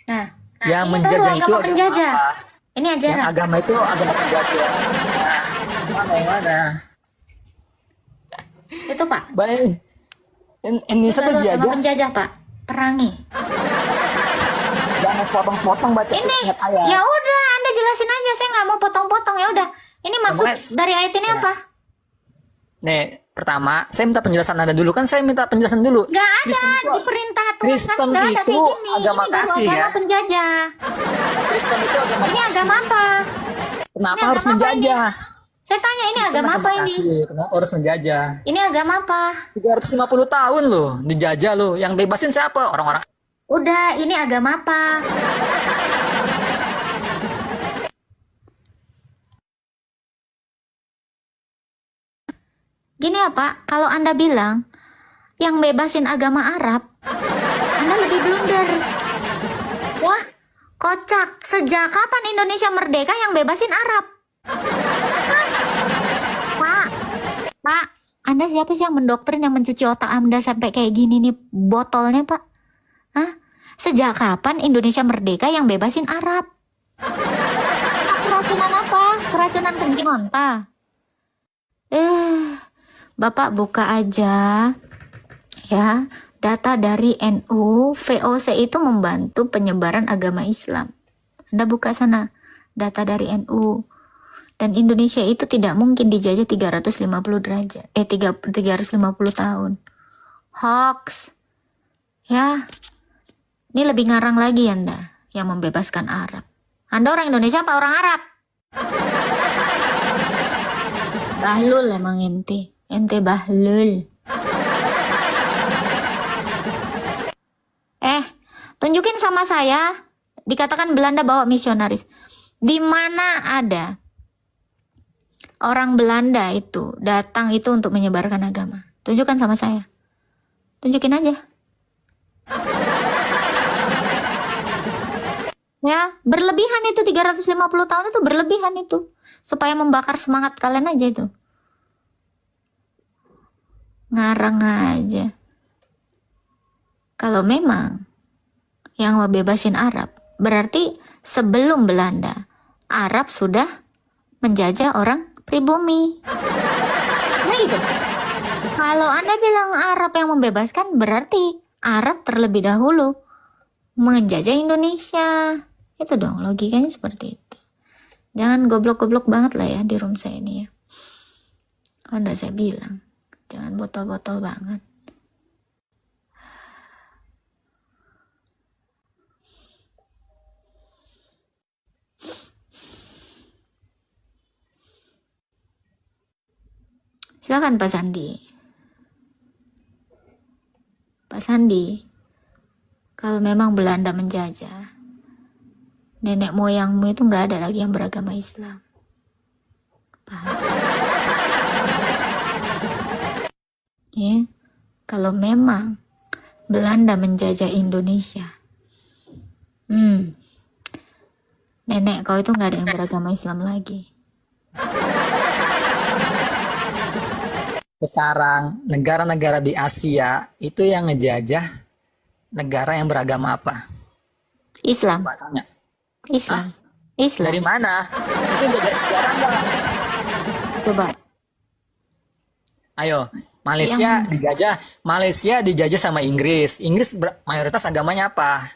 Nah, Yang ini baru menjajah itu agama agama penjajah. apa? Ini Yang ajaran. agama itu agama penjajah. Nah, yang mana? Itu Pak. Baik. Indonesia Itu tuh baru agama dijajah. penjajah Pak. Perangi. Jangan potong-potong baca Ini ingat ayat. ya udah Anda jelasin aja, saya nggak mau potong-potong ya udah. Ini maksud Ngomongnya- dari ayat ini apa? Nih, pertama, saya minta penjelasan Anda dulu. Kan saya minta penjelasan dulu. Gak ada Kristen itu, di perintah Tuhan, Kristen nggak ada itu kayak gini. agama Ini baru kasih, agama ya? penjajah. Kristen itu agama Ini kasih. agama apa? Kenapa Ini harus agama apa menjajah? Saya tanya ini Kristen agama apa ini? kasih. Kenapa harus menjajah? Ini agama apa? 350 tahun loh dijajah loh. Yang bebasin siapa? Orang-orang. Udah, ini agama apa? Gini ya Pak, kalau Anda bilang yang bebasin agama Arab, Anda lebih blunder. Wah, kocak. Sejak kapan Indonesia merdeka yang bebasin Arab? Hah? Pak, Anda siapa sih yang mendoktrin, yang mencuci otak Anda sampai kayak gini nih botolnya Pak? Hah? Sejak kapan Indonesia merdeka yang bebasin Arab? Keracunan apa? Keracunan kencing onta. Bapak buka aja ya data dari NU. VOC itu membantu penyebaran agama Islam. Anda buka sana data dari NU. Dan Indonesia itu tidak mungkin dijajah 350 derajat. 350 tahun. Hoax. Ya. Ini lebih ngarang lagi Anda yang membebaskan Arab. Anda orang Indonesia apa orang Arab? Bahlul emang ente. Ente bahlul. Tunjukin sama saya. Dikatakan Belanda bawa misionaris. Di mana ada orang Belanda itu datang itu untuk menyebarkan agama? Tunjukkan sama saya. Tunjukin aja. Ya, berlebihan itu 350 tahun itu berlebihan itu. Supaya membakar semangat kalian aja itu. Ngarang aja. Kalau memang yang mau bebasin Arab, berarti sebelum Belanda, Arab sudah menjajah orang pribumi. Nah itu? Kalau Anda bilang Arab yang membebaskan, berarti Arab terlebih dahulu menjajah Indonesia. Itu dong logikanya seperti itu. Jangan goblok-goblok banget lah ya di room saya ini ya. Kalau enggak saya bilang, jangan botol-botol banget. Silakan Pak Sandi. Pak Sandi, kalau memang Belanda menjajah, nenek moyangmu itu nggak ada lagi yang beragama Islam. Paham? Ya, kalau memang Belanda menjajah Indonesia, nenek kau itu nggak ada yang beragama Islam lagi. Sekarang negara-negara di Asia itu yang ngejajah negara yang beragama apa? Islam. Tanya. Islam. Islam. Dari mana? Itu belajar sejarah nggak? Coba. Ayo, Malaysia dijajah sama Inggris. Inggris mayoritas agamanya apa?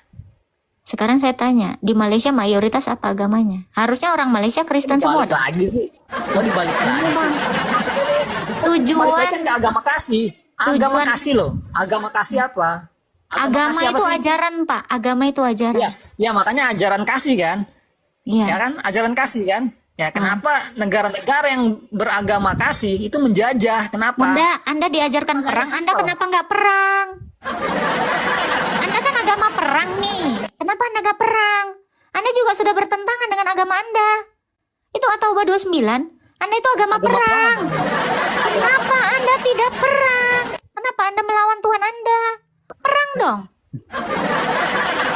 Sekarang saya tanya, di Malaysia mayoritas apa agamanya? Harusnya orang Malaysia Kristen semua Dibalik dong. lagi sih. Kok dibalik lagi sih? Tujuan Balik kan ke agama kasih. Agama Tujuan- kasih loh. Agama kasih apa? agama kasih apa itu sih? ajaran, Pak. Agama itu ajaran. Ya makanya ajaran kasih kan. Iya. Ya kan, ajaran kasih kan. Ya kenapa negara-negara yang beragama kasih itu menjajah? Kenapa? Anda diajarkan perang, Anda kenapa nggak perang? Anda kan agama perang nih. Kenapa Anda nggak perang? Anda juga sudah bertentangan dengan agama Anda. Itu At-Taubah 29. Anda itu agama perang. Kenapa Anda tidak perang? Kenapa Anda melawan Tuhan Anda? Perang dong.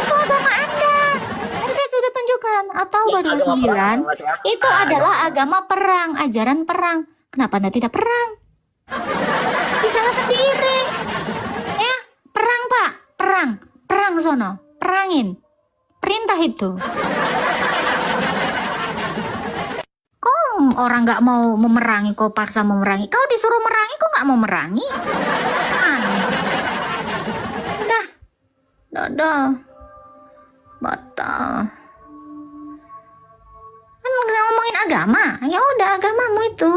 Itu agama Anda. Tadi saya sudah tunjukkan. At-Taubah 29 itu adalah agama perang, ajaran perang. Kenapa Anda tidak perang? Salah sendiri. Ya, perang Pak. Perang sono. Perangin. Perintah itu. Kok orang nggak mau memerangi, kau paksa memerangi. Kau disuruh merangi, kok nggak mau merangi? Aneh. Udah. Dodol. Batal. Kan ngomongin agama. Ya udah, agamamu itu.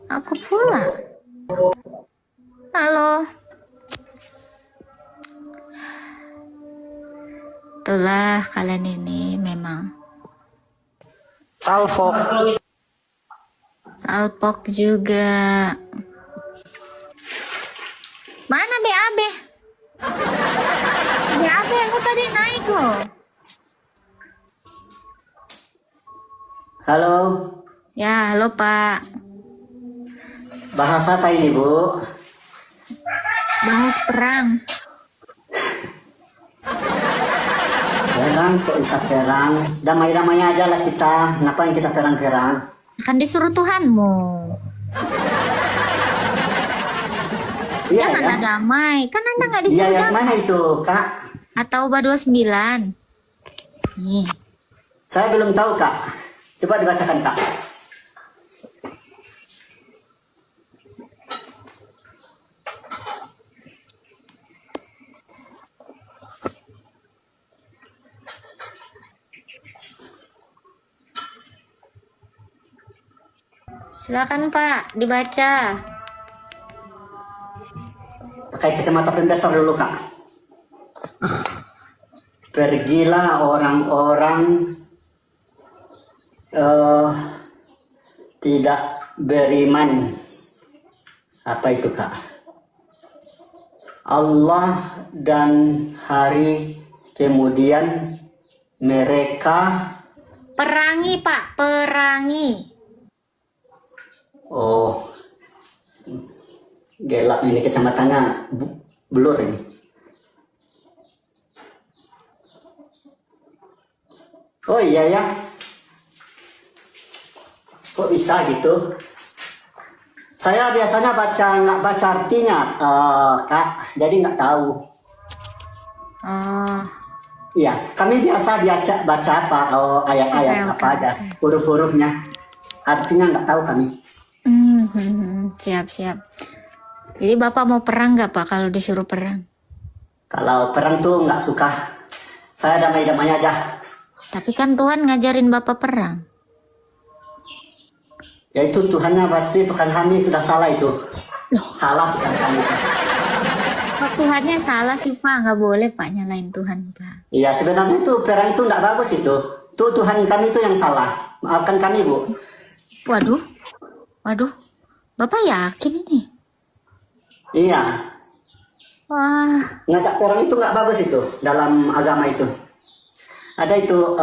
Aku pula. Halo. Itulah kalian ini memang Salfok. salpok juga. Mana BAB? BAB aku tadi naik loh. Halo, Ya, halo Pak. bahasa apa ini Bu? Bahas perang. Perang kok bisa perang? Damai-damai aja lah kita. Ngapain kita perang-perang? Kan disuruh Tuhanmu. Iya Jangan ya. damai. Kan Anda nggak Iya disuruh yang damai. mana itu Kak? At-Taubah 29. Nih. Saya belum tahu Kak. Coba dibacakan Kak. Silakan Pak, dibaca. Pakai kacamata pembesar dulu Kak. Pergilah orang-orang tidak beriman. Apa itu Kak? Allah dan hari kemudian mereka Perangi Pak, perangi. oh gelap ini kacamatanya blur ini. Oh iya ya. Kok bisa gitu? Saya biasanya nggak baca artinya, Kak. Jadi nggak tahu. Oh, Iya, kami biasa baca apa? Oh, ayat-ayat Oke, apa aja, huruf-hurufnya. Artinya nggak tahu kami. Siap. Jadi Bapak mau perang nggak Pak kalau disuruh perang? Kalau perang tuh nggak suka. Saya damai-damai aja. Tapi kan Tuhan ngajarin Bapak perang. Ya itu Tuhannya pasti Tuhan kami sudah salah itu. Salah Tuhan kami. Kok Tuhannya salah sih Pak? Nggak boleh Pak nyalain Tuhan Pak. Iya sebenarnya itu perang itu nggak bagus itu. Tuh Tuhan kami itu yang salah. Maafkan kami Bu. Waduh. Bapak yakin ini? Iya. Wah. Ngajak perang itu nggak bagus itu dalam agama itu. Ada itu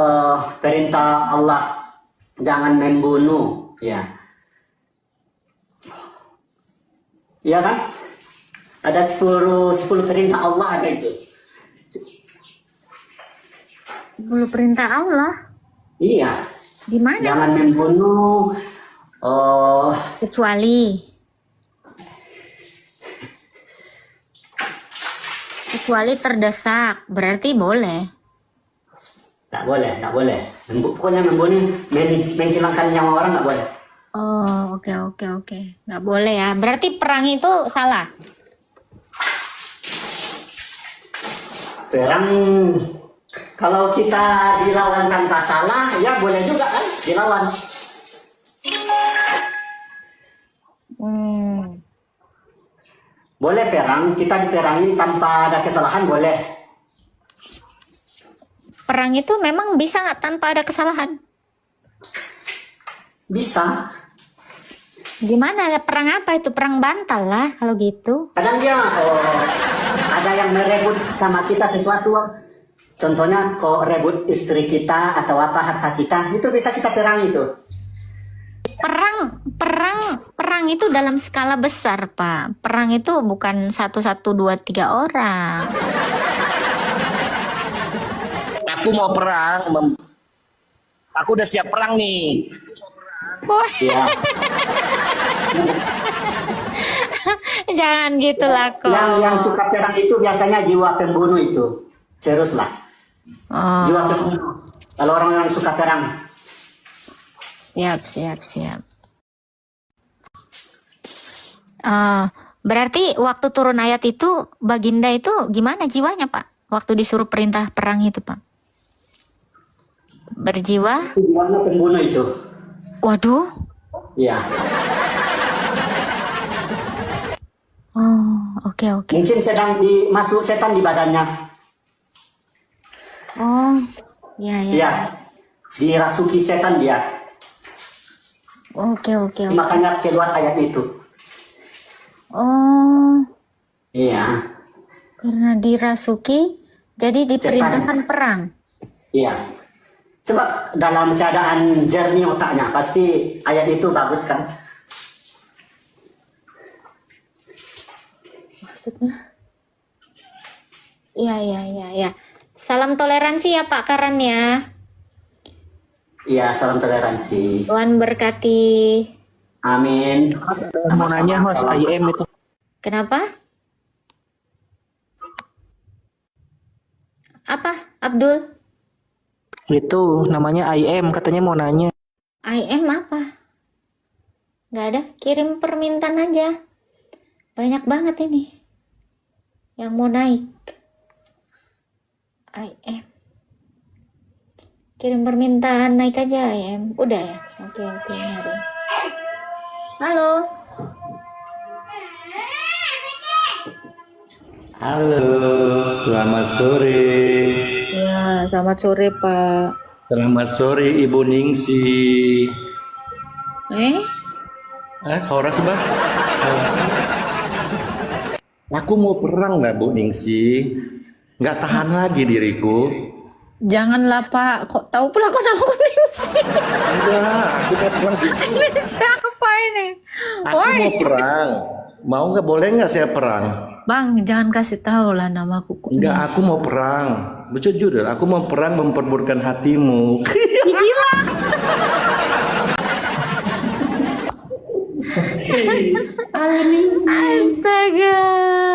perintah Allah jangan membunuh, ya. Iya kan? Ada 10 perintah Allah ada itu. 10 perintah Allah. Iya. Di mana? Jangan membunuh. Kecuali terdesak, berarti boleh. Nggak boleh. Pokoknya membunuh, menghilangkan nyawa orang nggak boleh. Oh, oke. Nggak boleh ya. Berarti perang itu salah. Perang kalau kita dilawan tanpa salah, ya boleh juga kan dilawan. Boleh perang, kita diperangi tanpa ada kesalahan boleh. Perang itu memang bisa nggak tanpa ada kesalahan? Bisa. Gimana? Perang apa itu? Perang bantal lah kalau gitu. Kadang dia ada yang merebut sama kita sesuatu. Contohnya kok rebut istri kita atau apa harta kita, itu bisa kita perang itu. Perang itu dalam skala besar, Pak. Perang itu bukan 1, 2, 3 orang. Aku mau perang. Aku udah siap perang nih. Ya. Jangan gitu lah kok. Yang suka perang itu biasanya jiwa pembunuh itu. Serius lah. Jiwa pembunuh. Kalau orang yang suka perang. Siap. Berarti waktu turun ayat itu Baginda itu gimana jiwanya Pak? Waktu disuruh perintah perang itu Pak? Berjiwa? Jiwanya pembunuh itu. Waduh. Iya. Oh, oke. Mungkin sedang masuk setan di badannya. Oh, iya. Iya. Dirasuki setan dia. Oke. Makanya keluar ayat itu. Oh, Iya. karena dirasuki, jadi diperintahkan perang. Iya. Coba dalam keadaan jernih otaknya, pasti ayat itu bagus kan? Maksudnya? Iya. Salam toleransi ya Pak Karan ya. Iya, salam toleransi. Tuhan berkati. Amin. Mau nanya host IM itu. Kenapa? Apa, Abdul? Itu namanya IM, katanya mau nanya. IM apa? Nggak ada, kirim permintaan aja. Banyak banget ini yang mau naik. IM. Kirim permintaan naik aja IM. Udah ya? Oke, nyari. Halo. Halo, selamat sore. Ya, selamat sore Pak. Selamat sore Ibu Ningsi. Horas bah. Aku mau perang lah Bu Ningsi. Nggak tahan lagi diriku. Janganlah Pak, kok tahu pula kok nama Ningsi? Enggak, aku mau perang. Ini siapa ini? Aku mau perang. Mau nggak, boleh nggak saya perang? Bang, jangan kasih tahu lah namaku. Enggak, aku mau perang. Jujur, aku mau perang memperburukkan hatimu. Gila. Astaga,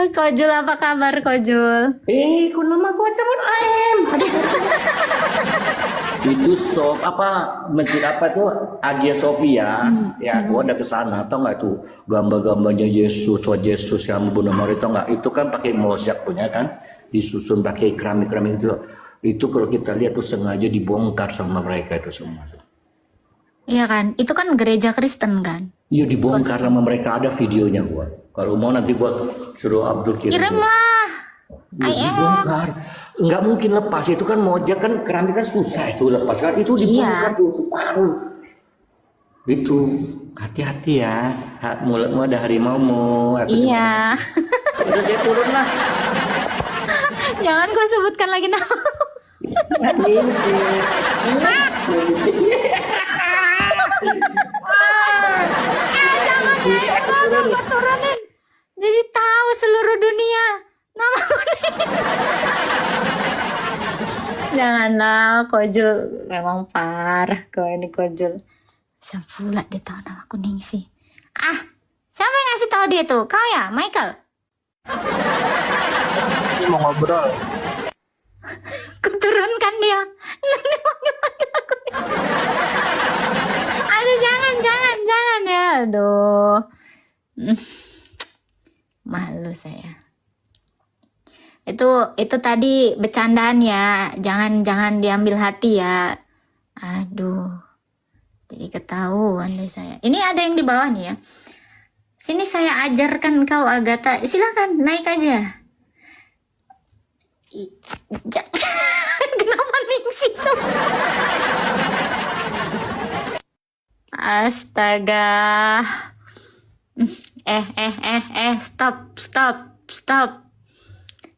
Kojul apa kabar Kojul? Ku nama aku macam AM. Itu masjid apa tuh Hagia Sophia ya, gua ada ke sana, tau nggak tuh gambar-gambarnya Yesus, tua Yesus yang membunuh Maria, tau nggak? Itu kan pakai mosaic punya kan, disusun pakai keramik itu kalau kita lihat tuh sengaja dibongkar sama mereka itu semua. Iya kan? Itu kan gereja Kristen kan? Iya, dibongkar sama mereka, ada videonya gua. Kalau mau nanti gua suruh Abdul kirim. Kirimlah. Dibongkar, nggak mungkin lepas, itu kan mojak kan, keramik kan susah itu lepas kan, itu dibongkar tuh separuh. Itu hati-hati ya, mulutmu ada harimaumu. Iya. Udah saya turun lah. Jangan kau sebutkan lagi nama. Jangan saya turunin. Jadi tahu seluruh dunia nama. Janganlah, Kojul memang parah kau ini, Kojul. Bisa pula dia tahu nama aku Ningsih. Siapa yang ngasih tahu dia tuh? Kau ya, Michael? Ini mau ngobrol. Kuturunkan dia. Aduh, jangan ya. Aduh. Malu saya. Itu tadi bercandaan ya. Jangan diambil hati ya. Aduh. Jadi ketahuan deh saya. Ini ada yang di bawah nih ya. Sini saya ajarkan kau, Agatha. Silakan naik aja. Kenapa Ningsih semua? Astaga.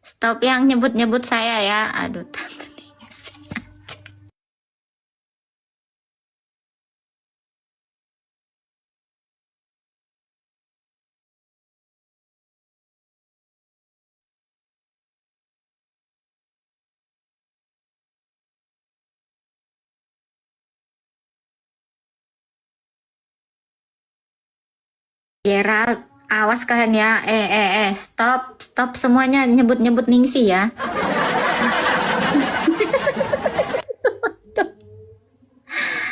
Stop yang nyebut saya ya. Aduh, Tante Ningsih. Gerald, awas kalian ya. Stop semuanya nyebut Ningsih ya.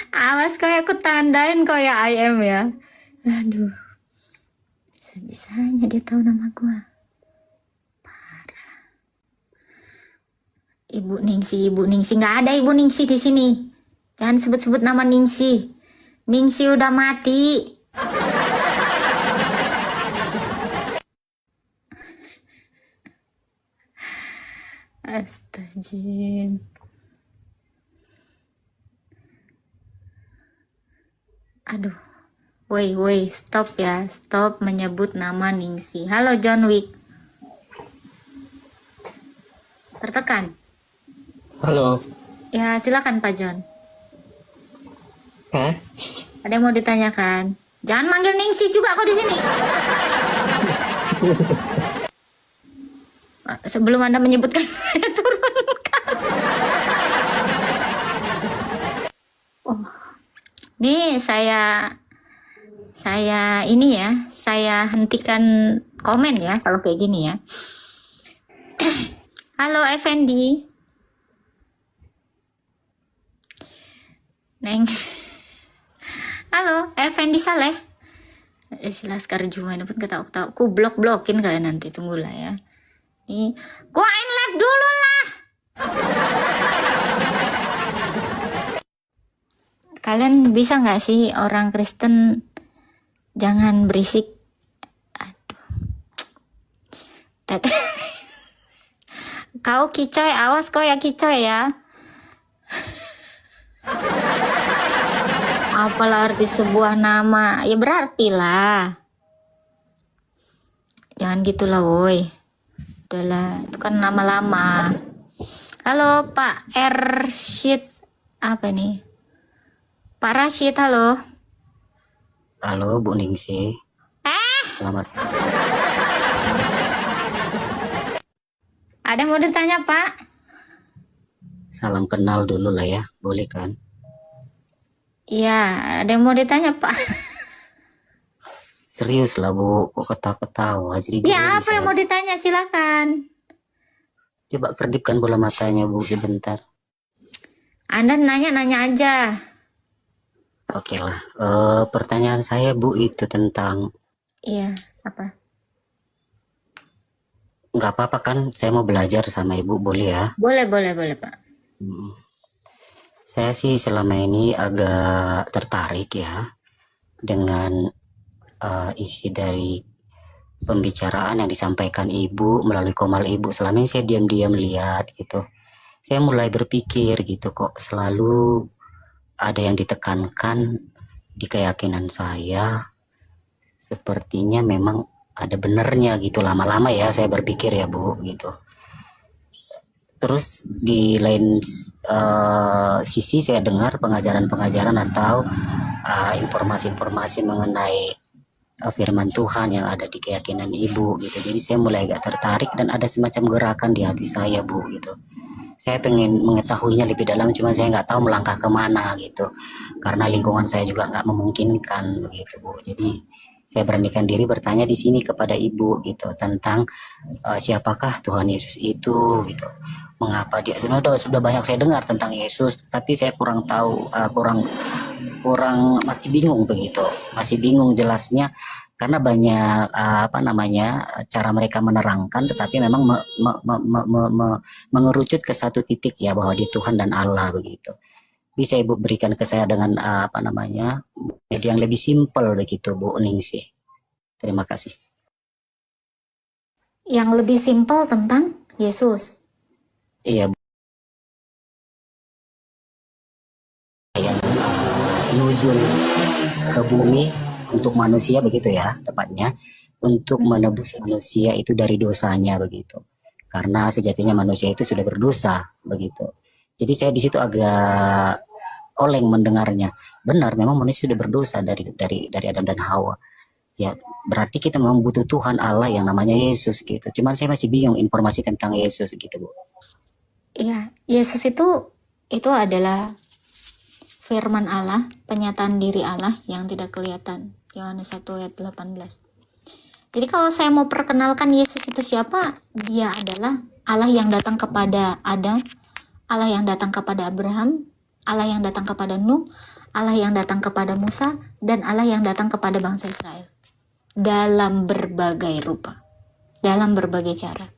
Awas kayak aku tandain kau ya, IM ya. Aduh. Bisa-bisanya dia tahu nama gua. Parah. Ibu Ningsih. Nggak ada Ibu Ningsih di sini. Jangan sebut-sebut nama Ningsih. Ningsih udah mati. Astagfirullah. Aduh. Woi, stop ya. Stop menyebut nama Ningsih. Halo John Wick. Tertekan. Halo. Ya, silakan Pak John. Hah? Ada yang mau ditanyakan? Jangan manggil Ningsih juga kok di sini. Sebelum Anda menyebutkan saya turunkan. Nih saya ini ya, saya hentikan komen ya kalau kayak gini ya. Halo Effendi. Next. Halo Effendi Saleh. Si Laskar Juma ini pun ketawa-ketawa. Ku blok-blokin kalian nanti, tunggulah ya. Nih, gua in live dulu lah. Kalian bisa nggak sih orang Kristen jangan berisik? Aduh. Kau kicoy, awas kau ya kicoy ya. Apalah arti sebuah nama? Ya berarti lah. Jangan gitulah woi. Udahlah, itu kan nama lama. Halo Pak Rashid. Apa nih? Pak Rashid, halo. Halo Bu Ningsih. Selamat. Ada yang mau ditanya Pak? Salam kenal dulu lah ya, boleh kan? Iya, ada yang mau ditanya Pak? Serius lah Bu, kok ketawa-ketawa jadi Ya, apa yang mau ditanya? Silakan. Coba kedipkan bola matanya Bu sebentar. Anda nanya-nanya aja. Oke lah. Pertanyaan saya Bu itu tentang, Iya, apa? nggak apa-apa kan saya mau belajar sama Ibu, boleh ya? Boleh, boleh, Pak. Saya sih selama ini agak tertarik ya dengan isi dari pembicaraan yang disampaikan Ibu melalui komal Ibu. Selama ini saya diam-diam lihat gitu. Saya mulai berpikir gitu, kok selalu ada yang ditekankan di keyakinan saya. Sepertinya memang ada benernya gitu, lama-lama ya saya berpikir ya Bu gitu. Terus di lain sisi saya dengar pengajaran-pengajaran atau informasi-informasi mengenai firman Tuhan yang ada di keyakinan Ibu gitu. Jadi saya mulai agak tertarik dan ada semacam gerakan di hati saya Bu gitu. Saya pengen mengetahuinya lebih dalam, cuma saya nggak tahu melangkah kemana gitu. Karena lingkungan saya juga nggak memungkinkan begitu Bu. Jadi saya beranikan diri bertanya di sini kepada Ibu gitu tentang siapakah Tuhan Yesus itu gitu. Mengapa dia, sebenarnya sudah banyak saya dengar tentang Yesus, tapi saya kurang tahu, kurang masih bingung begitu, masih bingung jelasnya karena banyak cara mereka menerangkan, tetapi memang mengerucut ke satu titik ya bahwa dia Tuhan dan Allah begitu. Bisa Ibu berikan ke saya dengan yang lebih simpel begitu Bu Ningsih. Terima kasih. Yang lebih simpel tentang Yesus. Iya, yang nuzul ke bumi untuk manusia begitu ya, tepatnya untuk menebus manusia itu dari dosanya begitu. Karena sejatinya manusia itu sudah berdosa begitu. Jadi saya di situ agak oleng mendengarnya. Benar, memang manusia sudah berdosa dari Adam dan Hawa. Ya, berarti kita memang butuh Tuhan Allah yang namanya Yesus gitu. Cuman saya masih bingung informasi tentang Yesus gitu, Bu. Iya, Yesus itu adalah firman Allah, penyataan diri Allah yang tidak kelihatan. Yohanes 1 ayat 18. Jadi kalau saya mau perkenalkan Yesus itu siapa? Dia adalah Allah yang datang kepada Adam, Allah yang datang kepada Abraham, Allah yang datang kepada Nuh, Allah yang datang kepada Musa, dan Allah yang datang kepada bangsa Israel. Dalam berbagai rupa, dalam berbagai cara.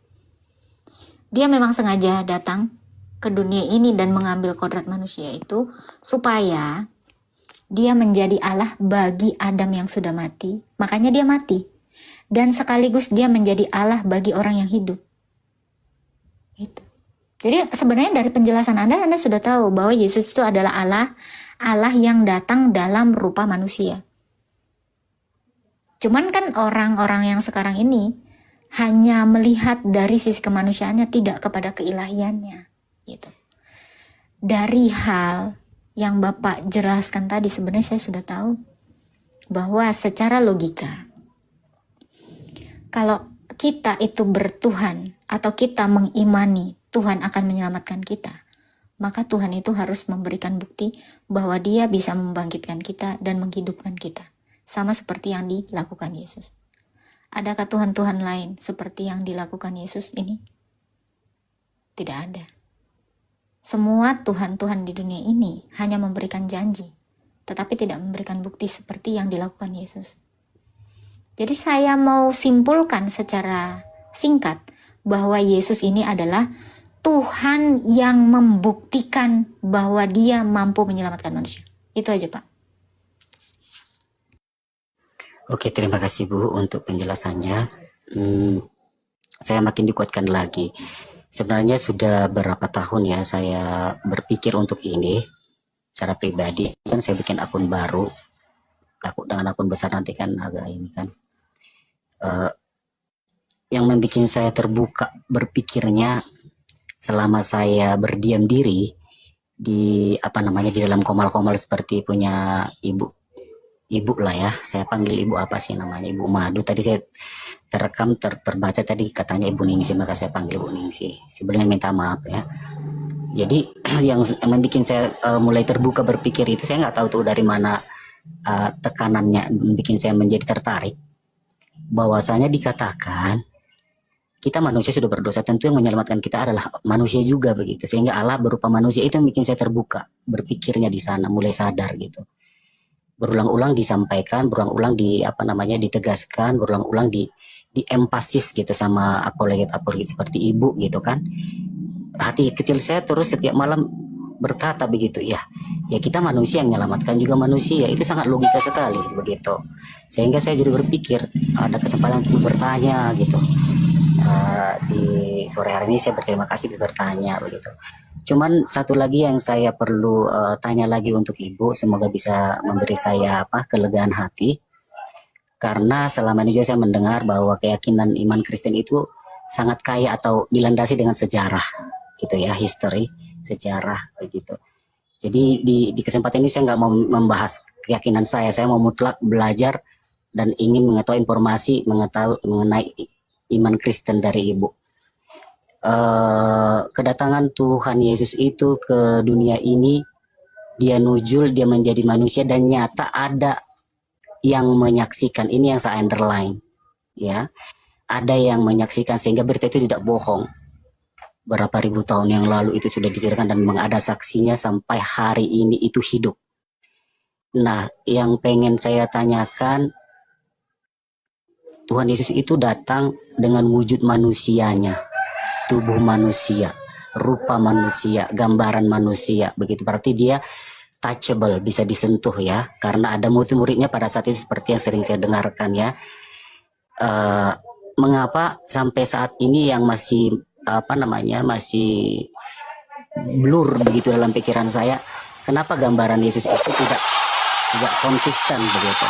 Dia memang sengaja datang ke dunia ini dan mengambil kodrat manusia itu supaya dia menjadi Allah bagi Adam yang sudah mati. Makanya dia mati. Dan sekaligus dia menjadi Allah bagi orang yang hidup. Itu. Jadi sebenarnya dari penjelasan Anda sudah tahu bahwa Yesus itu adalah Allah yang datang dalam rupa manusia. Cuman kan orang-orang yang sekarang ini hanya melihat dari sisi kemanusiaannya, tidak kepada keilahiannya gitu. Dari hal yang Bapak jelaskan tadi sebenarnya saya sudah tahu bahwa secara logika kalau kita itu bertuhan atau kita mengimani Tuhan akan menyelamatkan kita, maka Tuhan itu harus memberikan bukti bahwa Dia bisa membangkitkan kita dan menghidupkan kita, sama seperti yang dilakukan Yesus. Adakah Tuhan-Tuhan lain seperti yang dilakukan Yesus ini? Tidak ada. Semua Tuhan-Tuhan di dunia ini hanya memberikan janji, tetapi tidak memberikan bukti seperti yang dilakukan Yesus. Jadi saya mau simpulkan secara singkat bahwa Yesus ini adalah Tuhan yang membuktikan bahwa Dia mampu menyelamatkan manusia. Itu aja, Pak. Oke, terima kasih Bu untuk penjelasannya. Saya makin dikuatkan lagi. Sebenarnya sudah berapa tahun ya saya berpikir untuk ini secara pribadi. Kan saya bikin akun baru. Takut dengan akun besar nanti kan agak ini kan. Yang membuat saya terbuka berpikirnya selama saya berdiam diri di di dalam komal-komal seperti punya ibu lah ya, saya panggil ibu apa sih namanya, Ibu Madu. Tadi saya terekam terbaca tadi katanya Ibu Ningsih, maka saya panggil Ibu Ningsih. Sebelumnya minta maaf ya. Jadi yang membuat saya mulai terbuka berpikir itu, saya nggak tahu tuh dari mana tekanannya membuat saya menjadi tertarik. Bahwasanya dikatakan kita manusia sudah berdosa, tentu yang menyelamatkan kita adalah manusia juga begitu. Sehingga Allah berupa manusia itu yang bikin saya terbuka berpikirnya di sana, mulai sadar gitu. Berulang-ulang disampaikan, berulang-ulang ditegaskan, berulang-ulang di empasis gitu sama apologet seperti ibu gitu kan. Hati kecil saya terus setiap malam berkata begitu, ya kita manusia yang menyelamatkan juga manusia, itu sangat logika sekali begitu. Sehingga saya jadi berpikir ada kesempatan untuk bertanya gitu. Di sore hari ini saya berterima kasih bertanya begitu. Cuman satu lagi yang saya perlu tanya lagi untuk ibu, semoga bisa memberi saya kelegaan hati, karena selama ini juga saya mendengar bahwa keyakinan iman Kristen itu sangat kaya atau dilandasi dengan sejarah gitu ya, history, sejarah begitu. Jadi di kesempatan ini saya nggak mau membahas keyakinan saya mau mutlak belajar dan ingin mengetahui informasi mengenai iman Kristen dari ibu. Kedatangan Tuhan Yesus itu ke dunia ini, dia nujul, dia menjadi manusia, dan nyata ada yang menyaksikan. Ini yang saya underline ya, ada yang menyaksikan, sehingga berita itu tidak bohong. Berapa ribu tahun yang lalu itu sudah diceritakan dan memang ada saksinya sampai hari ini itu hidup. Nah, yang pengen saya tanyakan, Tuhan Yesus itu datang dengan wujud manusianya, tubuh manusia, rupa manusia, gambaran manusia, begitu. Berarti dia touchable, bisa disentuh ya, karena ada murid-muridnya pada saat itu seperti yang sering saya dengarkan ya. Mengapa sampai saat ini yang masih masih blur begitu dalam pikiran saya, kenapa gambaran Yesus itu tidak konsisten begitu?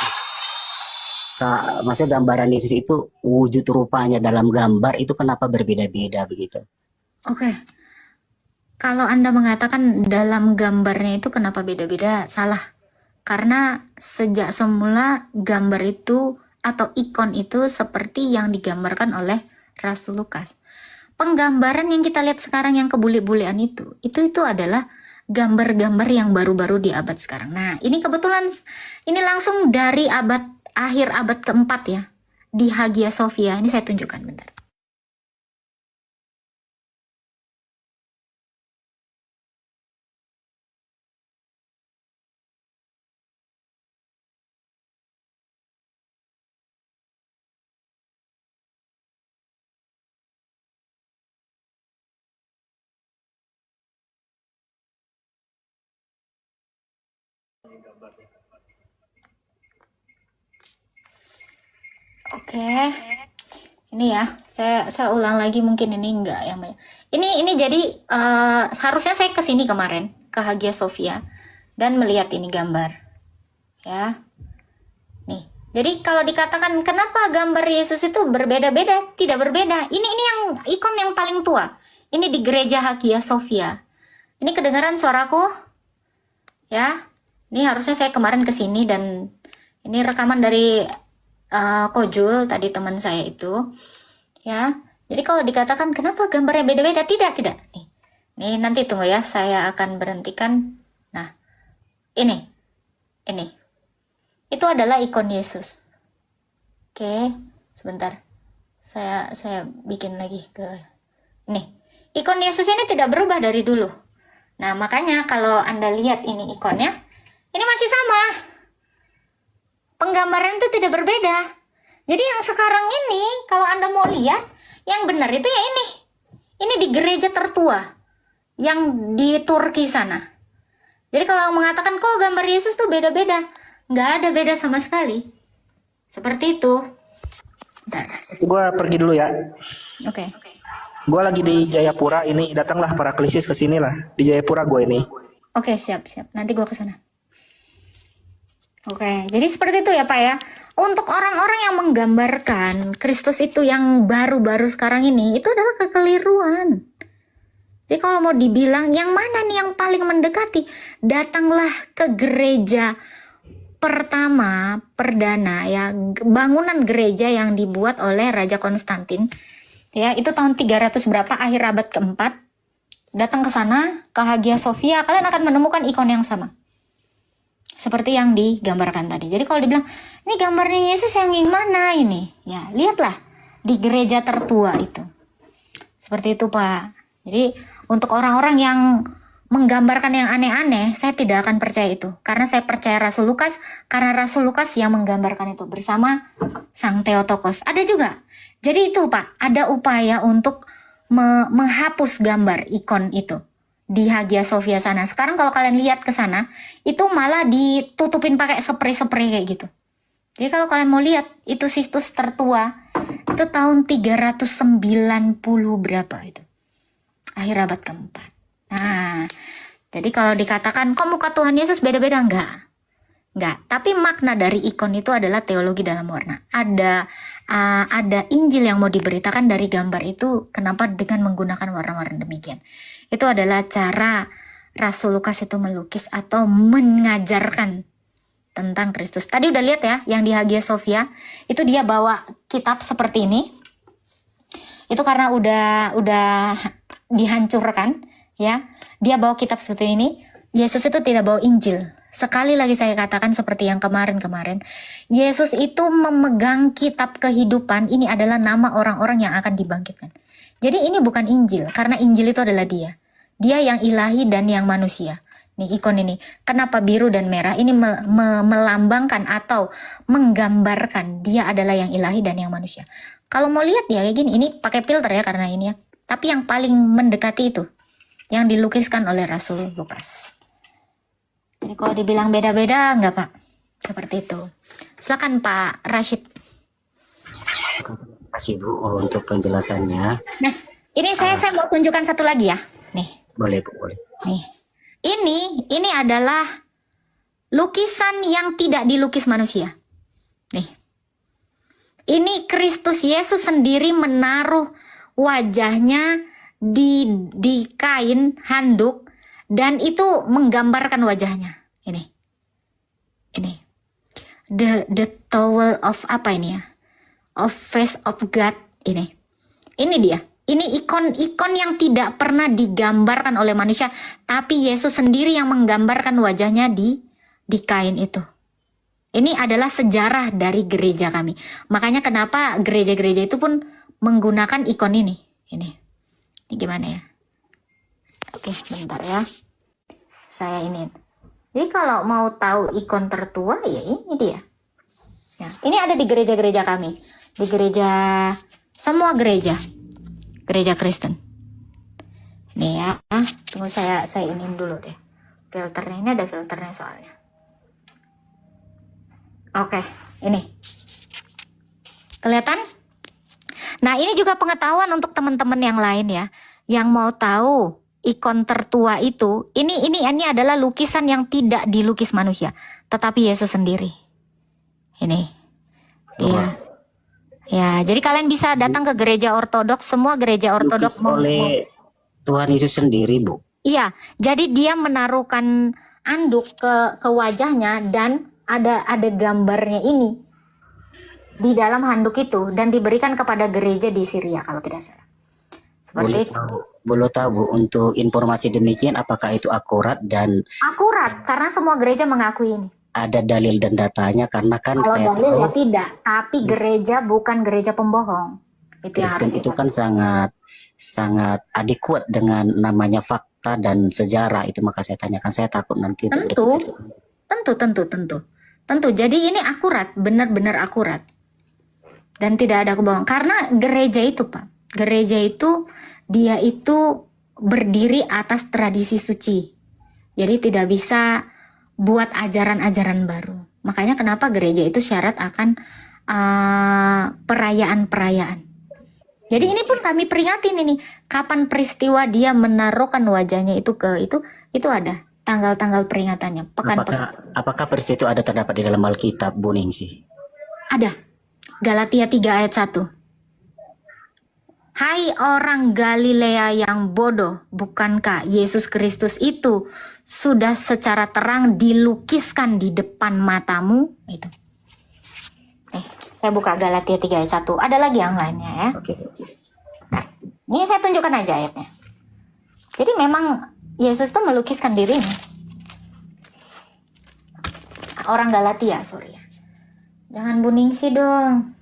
Maksudnya gambaran Yesus itu wujud rupanya dalam gambar itu kenapa berbeda-beda begitu? Oke. Kalau Anda mengatakan dalam gambarnya itu kenapa beda-beda, salah. Karena sejak semula gambar itu atau ikon itu seperti yang digambarkan oleh Rasul Lukas. Penggambaran yang kita lihat sekarang yang kebule-bulean itu adalah gambar-gambar yang baru-baru di abad sekarang. Nah, ini kebetulan ini langsung dari akhir abad keempat ya, di Hagia Sophia. Ini saya tunjukkan bentar. Oke, ini ya, saya ulang lagi, mungkin ini enggak yang banyak. Ini jadi harusnya saya kesini kemarin ke Hagia Sophia dan melihat ini gambar, ya. Nih, jadi kalau dikatakan kenapa gambar Yesus itu berbeda-beda, tidak berbeda. Ini yang ikon yang paling tua. Ini di gereja Hagia Sophia. Ini kedengaran suaraku, ya. Ini harusnya saya kemarin kesini dan ini rekaman dari Kojul tadi teman saya itu, ya. Jadi kalau dikatakan kenapa gambarnya beda-beda, tidak. Nih nanti tunggu ya, saya akan berhentikan. Nah, ini itu adalah ikon Yesus. Oke, sebentar, saya bikin lagi ke ini. Ikon Yesus ini tidak berubah dari dulu. Nah, makanya kalau Anda lihat ini ikonnya, ini masih sama. Penggambaran itu tidak berbeda. Jadi yang sekarang ini, kalau Anda mau lihat, yang benar itu ya ini. Ini di gereja tertua yang di Turki sana. Jadi kalau mengatakan kok gambar Yesus tuh beda-beda, nggak ada beda sama sekali. Seperti itu. Gue pergi dulu ya. Oke. Gue lagi di Jayapura ini, datanglah para krisis ke sini lah. Di Jayapura gue ini. Oke, siap. Nanti gue ke sana. Oke, jadi seperti itu ya Pak ya. Untuk orang-orang yang menggambarkan Kristus itu yang baru-baru sekarang ini, itu adalah kekeliruan. Jadi kalau mau dibilang yang mana nih yang paling mendekati, datanglah ke gereja pertama, perdana ya, bangunan gereja yang dibuat oleh Raja Konstantin. Ya, itu tahun 300 berapa, akhir abad keempat. Datang ke sana, ke Hagia Sophia, kalian akan menemukan ikon yang sama. Seperti yang digambarkan tadi. Jadi kalau dibilang, ini gambarnya Yesus yang gimana ini? Ya, lihatlah di gereja tertua itu. Seperti itu Pak. Jadi untuk orang-orang yang menggambarkan yang aneh-aneh, saya tidak akan percaya itu. Karena saya percaya Rasul Lukas, karena Rasul Lukas yang menggambarkan itu bersama Sang Theotokos. Ada juga. Jadi itu Pak, ada upaya untuk menghapus gambar ikon itu di Hagia Sophia sana. Sekarang kalau kalian lihat ke sana, itu malah ditutupin pakai spray-spray kayak gitu. Jadi kalau kalian mau lihat, itu situs tertua, itu tahun 390 berapa itu. Akhir abad keempat. Nah, jadi kalau dikatakan, kok muka Tuhan Yesus beda-beda? Enggak. Tapi makna dari ikon itu adalah teologi dalam warna. Ada Injil yang mau diberitakan dari gambar itu. Kenapa dengan menggunakan warna-warna demikian? Itu adalah cara Rasul Lukas itu melukis atau mengajarkan tentang Kristus. Tadi udah lihat ya, yang di Hagia Sophia itu dia bawa kitab seperti ini. Itu karena udah dihancurkan, ya. Dia bawa kitab seperti ini. Yesus itu tidak bawa Injil. Sekali lagi saya katakan seperti yang kemarin-kemarin, Yesus itu memegang kitab kehidupan. Ini adalah nama orang-orang yang akan dibangkitkan. Jadi ini bukan Injil, karena Injil itu adalah dia. Dia yang ilahi dan yang manusia. Nih ikon ini, kenapa biru dan merah? Ini melambangkan atau menggambarkan dia adalah yang ilahi dan yang manusia. Kalau mau lihat ya kayak gini, ini pakai filter ya karena ini ya. Tapi yang paling mendekati itu, yang dilukiskan oleh Rasul Lukas. Jadi kalau dibilang beda-beda, enggak Pak. Seperti itu. Silakan Pak Rashid. Terima kasih Bu untuk penjelasannya. Nah, ini saya mau tunjukkan satu lagi ya. Nih. Boleh Bu, boleh. Nih. Ini adalah lukisan yang tidak dilukis manusia. Nih. Ini Kristus Yesus sendiri menaruh wajahnya di kain handuk dan itu menggambarkan wajahnya. Ini. The towel of apa ini ya? Of face of God ini. Ini dia. Ini ikon yang tidak pernah digambarkan oleh manusia, tapi Yesus sendiri yang menggambarkan wajahnya di kain itu. Ini adalah sejarah dari gereja kami. Makanya kenapa gereja-gereja itu pun menggunakan ikon ini. Ini gimana ya? Oke, bentar ya. Saya ini. Jadi kalau mau tahu ikon tertua ya ini dia. Ya, ini ada di gereja-gereja kami. Di semua gereja Kristen. Nih ya, tunggu saya iniin dulu deh. Filternya ini ada filternya soalnya. Oke, ini. Kelihatan? Nah, ini juga pengetahuan untuk teman-teman yang lain ya, yang mau tahu ikon tertua itu. Ini adalah lukisan yang tidak dilukis manusia, tetapi Yesus sendiri. Ini. Iya. Ya, jadi kalian bisa datang ke gereja ortodoks, semua gereja ortodoks oleh Tuhan Yesus sendiri, Bu. Iya, jadi dia menaruhkan anduk ke wajahnya dan ada gambarnya ini di dalam handuk itu dan diberikan kepada gereja di Syria kalau tidak salah. Seperti itu. Boleh tahu Bu, untuk informasi demikian apakah itu akurat dan akurat karena semua gereja mengakui ini. Ada dalil dan datanya karena kan kalau saya dalil tahu ya tidak, tapi gereja bukan gereja pembohong. Itu yang harus Kristen itu kan sangat adekuat dengan namanya fakta dan sejarah, itu maka saya tanyakan, saya takut nanti tentu. Jadi ini akurat, benar-benar akurat dan tidak ada kebohongan karena gereja itu Pak, gereja itu dia itu berdiri atas tradisi suci, jadi tidak bisa buat ajaran-ajaran baru. Makanya kenapa gereja itu syarat akan perayaan-perayaan. Jadi ini pun kami peringatin ini, kapan peristiwa dia menaruhkan wajahnya itu itu ada tanggal-tanggal peringatannya. Apakah peristiwa itu ada terdapat di dalam Alkitab, Bu Ningsih? Ada. Galatia 3 ayat 1. Hai orang Galilea yang bodoh, bukankah Yesus Kristus itu sudah secara terang dilukiskan di depan matamu? Itu. Saya buka Galatia 3 ayat 1. Ada lagi yang lainnya ya. Oke. Ini saya tunjukkan aja ayatnya. Jadi memang Yesus tuh melukiskan dirinya. Orang Galatia, sorry ya. Jangan buning sih dong.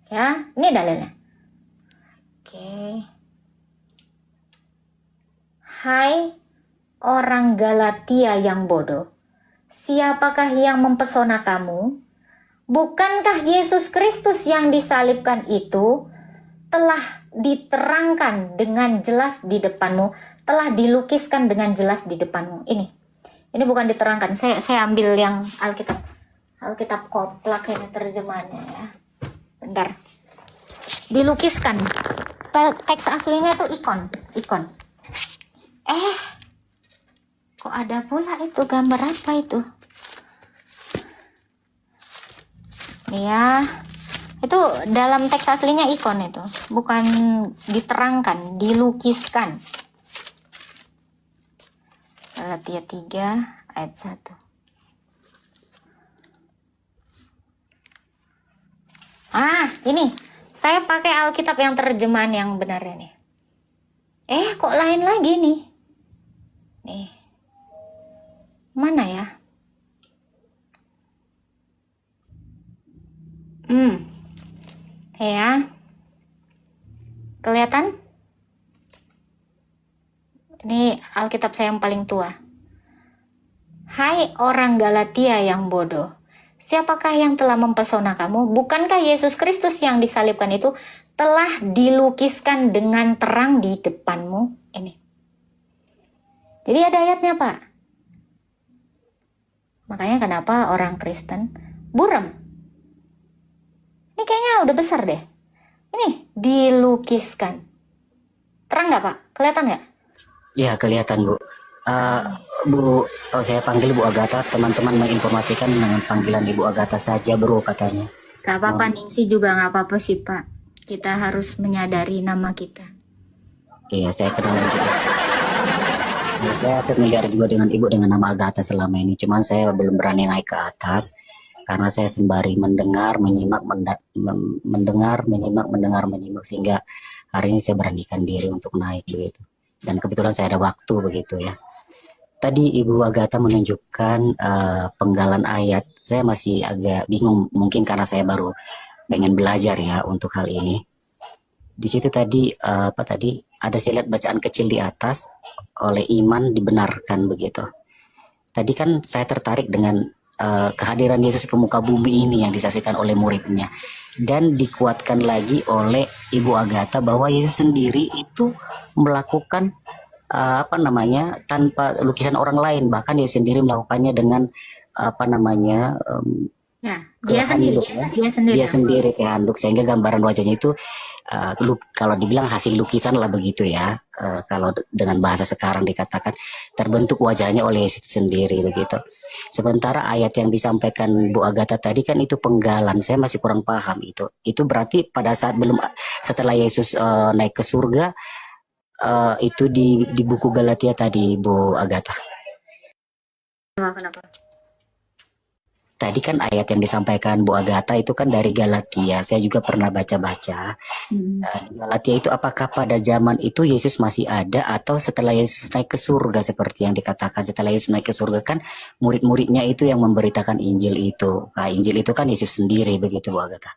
Ya, ini dalilnya. Oke. Hai orang Galatia yang bodoh, siapakah yang mempesona kamu? Bukankah Yesus Kristus yang disalibkan itu telah diterangkan dengan jelas di depanmu, telah dilukiskan dengan jelas di depanmu. Ini bukan diterangkan, saya ambil yang Alkitab koplak ini terjemahannya ya. Bentar. Dilukiskan. Teks aslinya itu ikon. Kok ada pula itu gambar apa itu? Ya, itu dalam teks aslinya ikon itu, bukan diterangkan, dilukiskan. Galatia 3 ayat 1. Ini saya pakai Alkitab yang terjemahan yang benar ini. Kok lain lagi nih? Nih. Mana ya? Ya. Kelihatan? Ini Alkitab saya yang paling tua. Hai orang Galatia yang bodoh, siapakah yang telah mempesona kamu? Bukankah Yesus Kristus yang disalibkan itu telah dilukiskan dengan terang di depanmu? Ini. Jadi ada ayatnya, Pak. Makanya kenapa orang Kristen buram? Ini kayaknya udah besar deh. Ini dilukiskan. Terang nggak, Pak? Kelihatan nggak? Ya, kelihatan, Bu. Bu, saya panggil Bu Agatha. Teman-teman menginformasikan dengan panggilan Ibu Agatha saja, Bro, katanya. Gak apa-apa, Ningsi juga gak apa-apa sih, Pak. Kita harus menyadari nama kita. Iya, saya kenal juga. Saya familiar juga dengan Ibu dengan nama Agatha selama ini. Cuman saya belum berani naik ke atas karena saya sembari mendengar, menyimak, menyimak sehingga hari ini saya beranikan diri untuk naik begitu. Dan kebetulan saya ada waktu begitu ya. Tadi Ibu Agatha menunjukkan penggalan ayat. Saya masih agak bingung, mungkin karena saya baru pengen belajar ya untuk hal ini. Di situ tadi ada saya lihat bacaan kecil di atas, oleh iman dibenarkan begitu. Tadi kan saya tertarik dengan kehadiran Yesus ke muka bumi ini yang disaksikan oleh muridnya, dan dikuatkan lagi oleh Ibu Agatha bahwa Yesus sendiri itu melakukan tanpa lukisan orang lain, bahkan dia sendiri melakukannya dengan dia sendiri kehanduk, sehingga gambaran wajahnya itu kalau dibilang hasil lukisan lah begitu ya. Kalau dengan bahasa sekarang dikatakan terbentuk wajahnya oleh Yesus sendiri begitu. Sementara ayat yang disampaikan Bu Agatha tadi kan itu penggalan, saya masih kurang paham itu. Itu berarti pada saat setelah Yesus naik ke surga, itu di buku Galatia tadi, Bu Agatha. Kenapa? Tadi kan ayat yang disampaikan Bu Agatha itu kan dari Galatia. Saya juga pernah baca-baca. Galatia itu apakah pada zaman itu Yesus masih ada atau setelah Yesus naik ke surga seperti yang dikatakan? Setelah Yesus naik ke surga kan murid-muridnya itu yang memberitakan Injil itu. Nah, Injil itu kan Yesus sendiri begitu, Bu Agatha.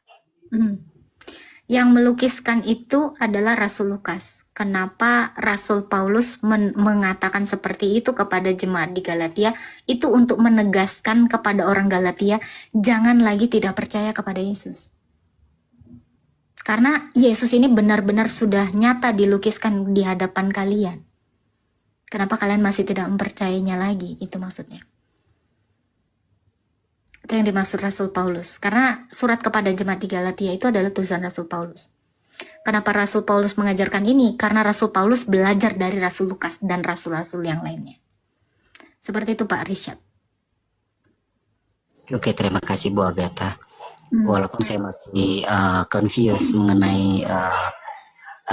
Yang melukiskan itu adalah Rasul Lukas. Kenapa Rasul Paulus mengatakan seperti itu kepada jemaat di Galatia? Itu untuk menegaskan kepada orang Galatia, jangan lagi tidak percaya kepada Yesus. Karena Yesus ini benar-benar sudah nyata dilukiskan di hadapan kalian. Kenapa kalian masih tidak mempercayainya lagi? Itu maksudnya. Itu yang dimaksud Rasul Paulus. Karena surat kepada jemaat di Galatia itu adalah tulisan Rasul Paulus. Kenapa Rasul Paulus mengajarkan ini? Karena Rasul Paulus belajar dari Rasul Lukas dan rasul-rasul yang lainnya. Seperti itu Pak Rishad. Oke, terima kasih Bu Agatha. Walaupun saya masih confused mengenai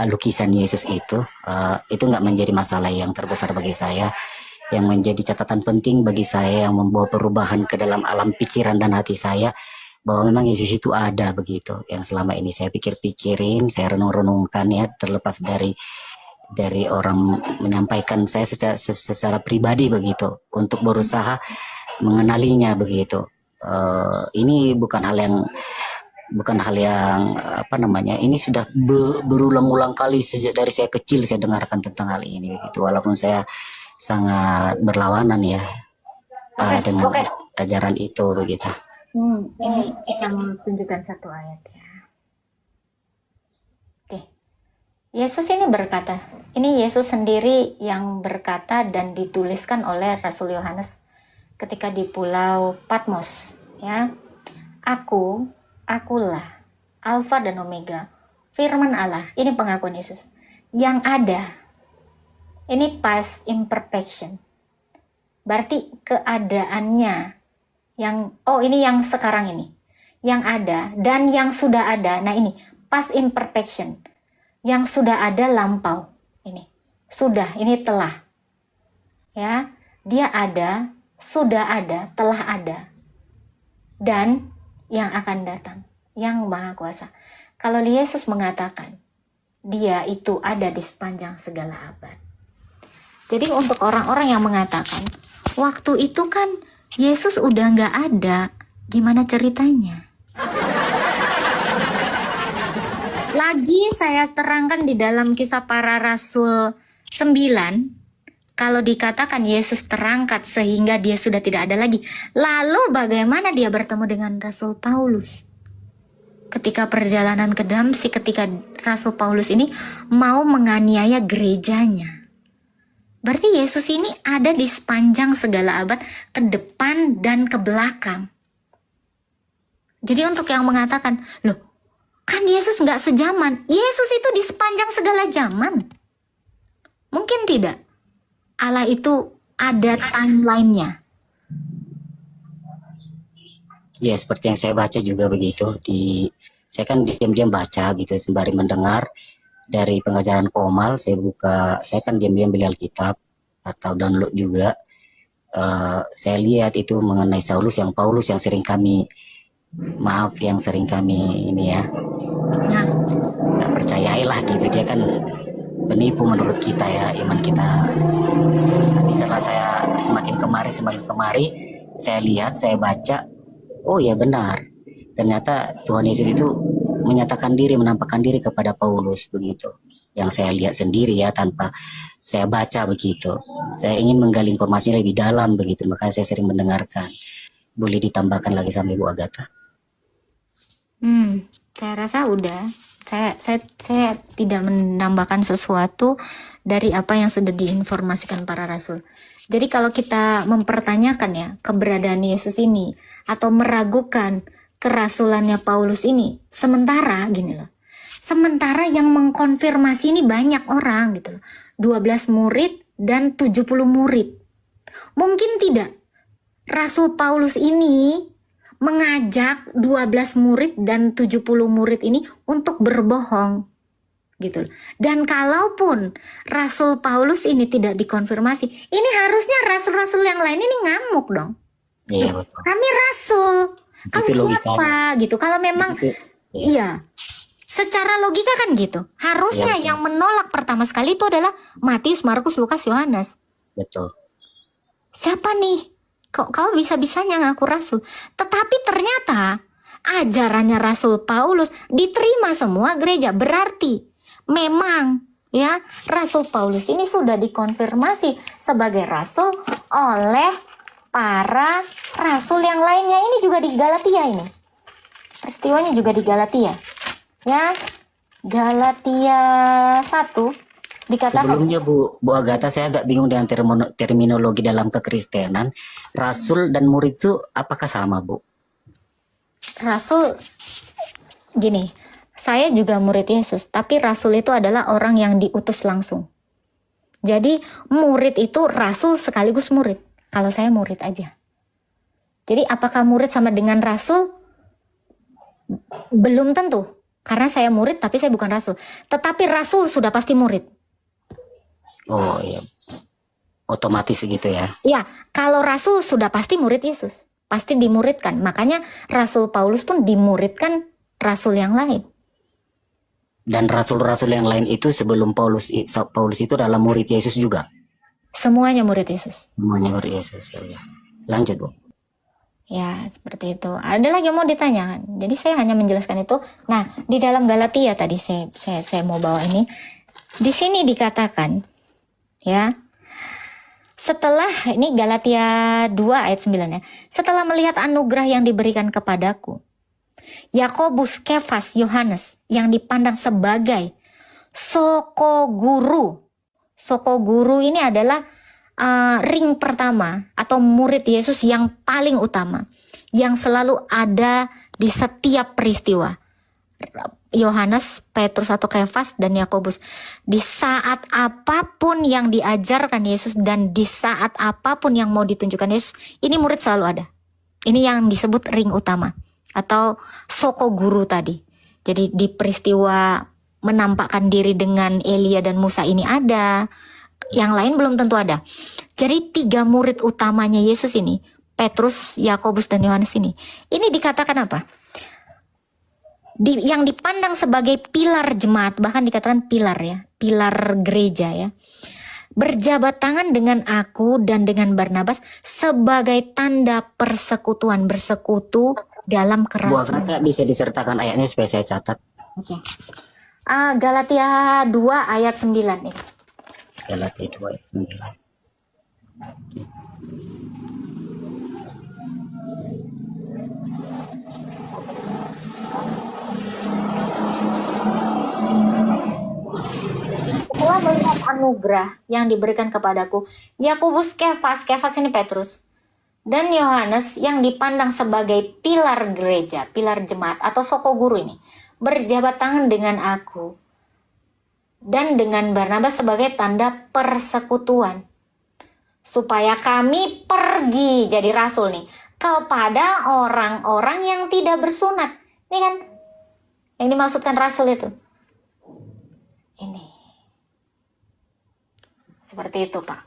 lukisan Yesus itu nggak menjadi masalah yang terbesar bagi saya. Yang menjadi catatan penting bagi saya yang membawa perubahan ke dalam alam pikiran dan hati saya, bahwa memang Yesus itu ada begitu, yang selama ini saya pikir-pikirin, saya renung-renungkan ya, terlepas dari orang menyampaikan saya secara pribadi begitu, untuk berusaha mengenalinya begitu. Ini bukan hal yang bukan hal yang apa namanya, ini sudah berulang-ulang kali sejak dari saya kecil saya dengarkan tentang hal ini begitu, walaupun saya sangat berlawanan ya dengan ajaran itu begitu. Ini kita mau tunjukkan satu ayat ya. Oke. Yesus ini berkata, ini Yesus sendiri yang berkata dan dituliskan oleh Rasul Yohanes ketika di Pulau Patmos ya. Akulah Alfa dan Omega, firman Allah. Ini pengakuan Yesus yang ada. Ini past imperfection, berarti keadaannya yang ini yang sekarang ini, yang ada dan yang sudah ada. Nah ini past imperfection, yang sudah ada lampau, ini sudah, ini telah ya, dia ada, sudah ada, telah ada, dan yang akan datang, yang maha kuasa. Kalau Yesus mengatakan dia itu ada di sepanjang segala abad. Jadi untuk orang-orang yang mengatakan waktu itu kan Yesus udah nggak ada, gimana ceritanya? Lagi saya terangkan di dalam Kisah Para Rasul 9, kalau dikatakan Yesus terangkat sehingga dia sudah tidak ada lagi. Lalu bagaimana dia bertemu dengan Rasul Paulus? Ketika perjalanan ke Damsik, ketika Rasul Paulus ini mau menganiaya gerejanya. Berarti Yesus ini ada di sepanjang segala abad, ke depan dan ke belakang. Jadi untuk yang mengatakan, loh kan Yesus nggak sejaman. Yesus itu di sepanjang segala zaman. Mungkin tidak. Allah itu ada timeline-nya. Ya seperti yang saya baca juga begitu. Saya kan diam-diam baca gitu sembari mendengar dari pengajaran Komal. Saya kan diam-diam beli Alkitab atau download juga. Saya lihat itu mengenai Paulus yang sering kami ini ya nggak percayailah gitu, dia kan penipu menurut kita ya, iman kita. Tapi setelah saya semakin kemari saya lihat, saya baca, oh ya benar, ternyata Tuhan Yesus itu menampakkan diri kepada Paulus begitu, yang saya lihat sendiri ya, tanpa saya baca begitu. Saya ingin menggali informasi lebih dalam begitu, makanya saya sering mendengarkan. Boleh ditambahkan lagi sama Ibu Agatha? Saya rasa udah. Saya tidak menambahkan sesuatu dari apa yang sudah diinformasikan para rasul. Jadi kalau kita mempertanyakan ya keberadaan Yesus ini atau meragukan kerasulannya Paulus ini, sementara gini loh. Sementara yang mengkonfirmasi ini banyak orang gitu loh. 12 murid dan 70 murid. Mungkin tidak Rasul Paulus ini mengajak 12 murid dan 70 murid ini untuk berbohong gitu loh. Dan kalaupun Rasul Paulus ini tidak dikonfirmasi, ini harusnya rasul-rasul yang lain ini ngamuk dong. Iya betul. Kami rasul, kamu Itu siapa gitu. Kalau memang iya, secara logika kan gitu. Harusnya Iya, yang menolak pertama sekali itu adalah Matius, Markus, Lukas, Yohanes. Betul. Siapa nih? Kok kau bisa-bisanya ngaku rasul? Tetapi ternyata ajarannya Rasul Paulus diterima semua gereja. Berarti memang ya Rasul Paulus ini sudah dikonfirmasi sebagai rasul oleh para rasul yang lainnya. Ini juga di Galatia ini. Peristiwanya juga di Galatia. Ya. Galatia 1 dikatakan. Sebelumnya Bu Agatha, saya agak bingung dengan terminologi dalam kekristenan. Rasul dan murid itu apakah sama, Bu? Rasul gini, saya juga murid Yesus, tapi rasul itu adalah orang yang diutus langsung. Jadi murid itu rasul sekaligus murid. Kalau saya murid aja. Jadi apakah murid sama dengan rasul? Belum tentu. Karena saya murid tapi saya bukan rasul. Tetapi rasul sudah pasti murid. Oh iya, otomatis gitu ya. Ya, kalau rasul sudah pasti murid Yesus, pasti dimuridkan. Makanya Rasul Paulus pun dimuridkan rasul yang lain. Dan rasul-rasul yang lain itu sebelum Paulus itu adalah murid Yesus juga. Semuanya murid Yesus. Semuanya murid Yesus. Ya. Lanjut, Bu. Ya, seperti itu. Ada lagi yang mau ditanyakan. Jadi saya hanya menjelaskan itu. Nah, di dalam Galatia tadi saya mau bawa ini. Di sini dikatakan, ya, setelah ini Galatia 2 ayat 9 ya. Setelah melihat anugerah yang diberikan kepadaku, Yakobus, Kefas, Yohanes yang dipandang sebagai soko guru. Soko guru ini adalah ring pertama atau murid Yesus yang paling utama, yang selalu ada di setiap peristiwa. Yohanes, Petrus atau Kefas, dan Yakobus. Di saat apapun yang diajarkan Yesus dan di saat apapun yang mau ditunjukkan Yesus, ini murid selalu ada. Ini yang disebut ring utama atau soko guru tadi. Jadi di peristiwa menampakkan diri dengan Elia dan Musa ini ada, yang lain belum tentu ada. Jadi 3 murid utamanya Yesus ini, Petrus, Yakobus, dan Yohanes ini dikatakan apa? Yang dipandang sebagai pilar jemaat, bahkan dikatakan pilar ya, pilar gereja ya. Berjabat tangan dengan aku dan dengan Barnabas sebagai tanda persekutuan, bersekutu dalam Buah kerasulan. Kakak bisa disertakan ayatnya supaya saya catat. Oke. Galatia 2 ayat 9 nih. Galatia 2 ayat 9. Setelah melihat anugerah yang diberikan kepadaku, Yakobus, Kefas ini Petrus, dan Yohanes yang dipandang sebagai pilar gereja, pilar jemaat atau soko guru ini, berjabat tangan dengan aku dan dengan Barnabas sebagai tanda persekutuan, supaya kami pergi jadi rasul nih kepada orang-orang yang tidak bersunat. Ini kan yang dimaksudkan rasul itu. Ini. Seperti itu, Pak.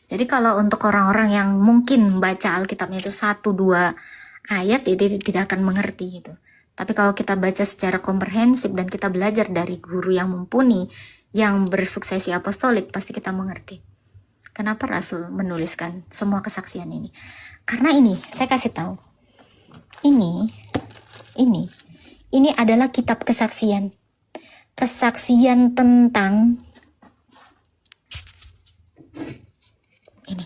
Jadi kalau untuk orang-orang yang mungkin baca Alkitabnya itu 1-2 ayat, itu tidak akan mengerti gitu. Tapi kalau kita baca secara komprehensif dan kita belajar dari guru yang mumpuni, yang bersuksesi apostolik, pasti kita mengerti. Kenapa Rasul menuliskan semua kesaksian ini? Karena ini, saya kasih tahu. Ini adalah kitab kesaksian. Kesaksian tentang ini.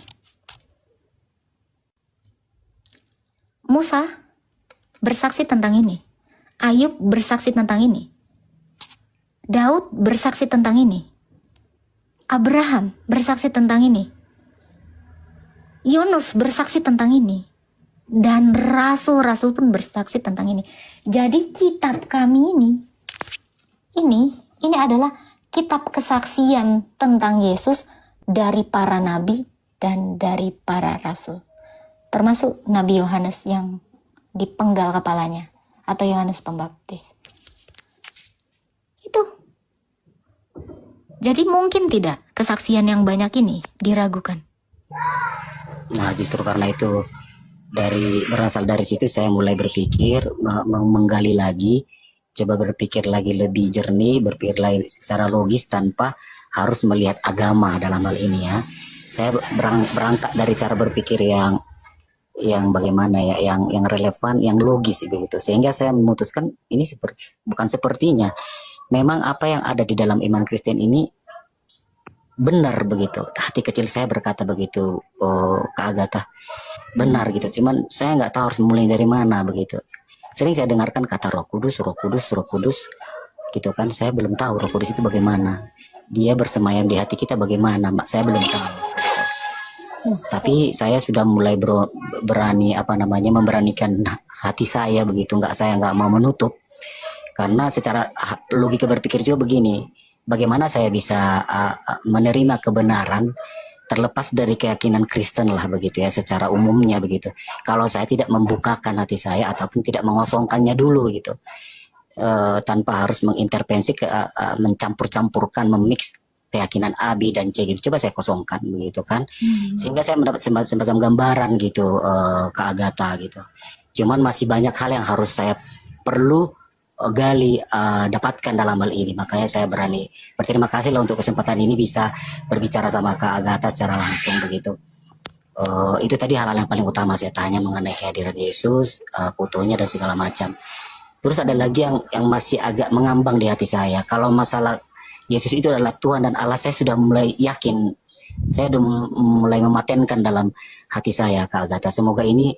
Musa bersaksi tentang ini. Ayub bersaksi tentang ini. Daud bersaksi tentang ini. Abraham bersaksi tentang ini. Yunus bersaksi tentang ini. Dan rasul-rasul pun bersaksi tentang ini. Jadi kitab kami ini adalah kitab kesaksian tentang Yesus dari para nabi dan dari para rasul. Termasuk Nabi Yohanes yang dipenggal kepalanya atau Yohanes Pembaptis. Itu. Jadi mungkin tidak kesaksian yang banyak ini diragukan. Nah, justru karena itu berasal dari situ saya mulai berpikir, menggali lagi, coba berpikir lagi lebih jernih, berpikir lagi secara logis tanpa harus melihat agama dalam hal ini ya. Saya berangkat dari cara berpikir yang bagaimana ya, yang relevan, yang logis begitu. Sehingga saya memutuskan ini bukan sepertinya. Memang apa yang ada di dalam iman Kristen ini benar begitu. Hati kecil saya berkata begitu, Kak Agatha. Benar gitu. Cuman saya nggak tahu harus mulai dari mana begitu. Sering saya dengarkan kata Roh Kudus gitu kan. Saya belum tahu Roh Kudus itu bagaimana. Dia bersemayam di hati kita bagaimana, saya belum tahu. Tapi saya sudah mulai berani memberanikan hati saya begitu. Saya nggak mau menutup. Karena secara logika berpikir juga begini, bagaimana saya bisa menerima kebenaran terlepas dari keyakinan Kristen lah begitu ya, secara umumnya begitu. Kalau saya tidak membukakan hati saya ataupun tidak mengosongkannya dulu gitu, tanpa harus mengintervensi mencampur-campurkan, memix keyakinan A, B, dan C gitu. Coba saya kosongkan begitu kan, sehingga saya mendapat semacam gambaran gitu, Kak Agatha gitu. Cuman masih banyak hal yang harus saya perlu gali, dapatkan dalam hal ini. Makanya saya berterima kasih lah untuk kesempatan ini bisa berbicara sama Kak Agatha secara langsung begitu. Itu tadi hal-hal yang paling utama saya tanya mengenai kehadiran Yesus, fotonya dan segala macam. Terus ada lagi yang masih agak mengambang di hati saya. Kalau masalah Yesus itu adalah Tuhan dan Allah, saya sudah mulai yakin. Saya sudah mulai mematenkan dalam hati saya, Kak Agatha. Semoga ini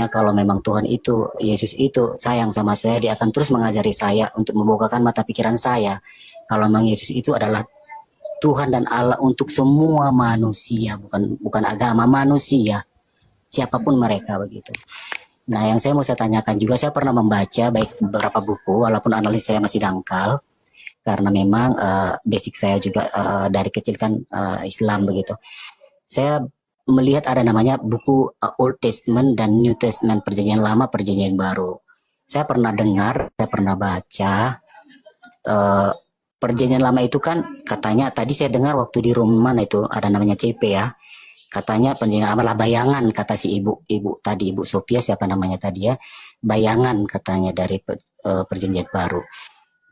kalau memang Tuhan itu, Yesus itu sayang sama saya, dia akan terus mengajari saya untuk membukakan mata pikiran saya. Kalau memang Yesus itu adalah Tuhan dan Allah untuk semua manusia, bukan agama, manusia, siapapun mereka begitu. Nah, yang saya mau saya tanyakan juga, saya pernah membaca baik beberapa buku, walaupun analis saya masih dangkal, karena memang basic saya juga dari kecil kan Islam begitu. Saya melihat ada namanya buku Old Testament dan New Testament, perjanjian lama, perjanjian baru. Saya pernah dengar, saya pernah baca, perjanjian lama itu kan katanya, tadi saya dengar waktu di room mana itu, ada namanya CP ya, katanya perjanjian lama lah bayangan, kata si ibu tadi, Ibu Sophia siapa namanya tadi ya, bayangan katanya dari perjanjian baru.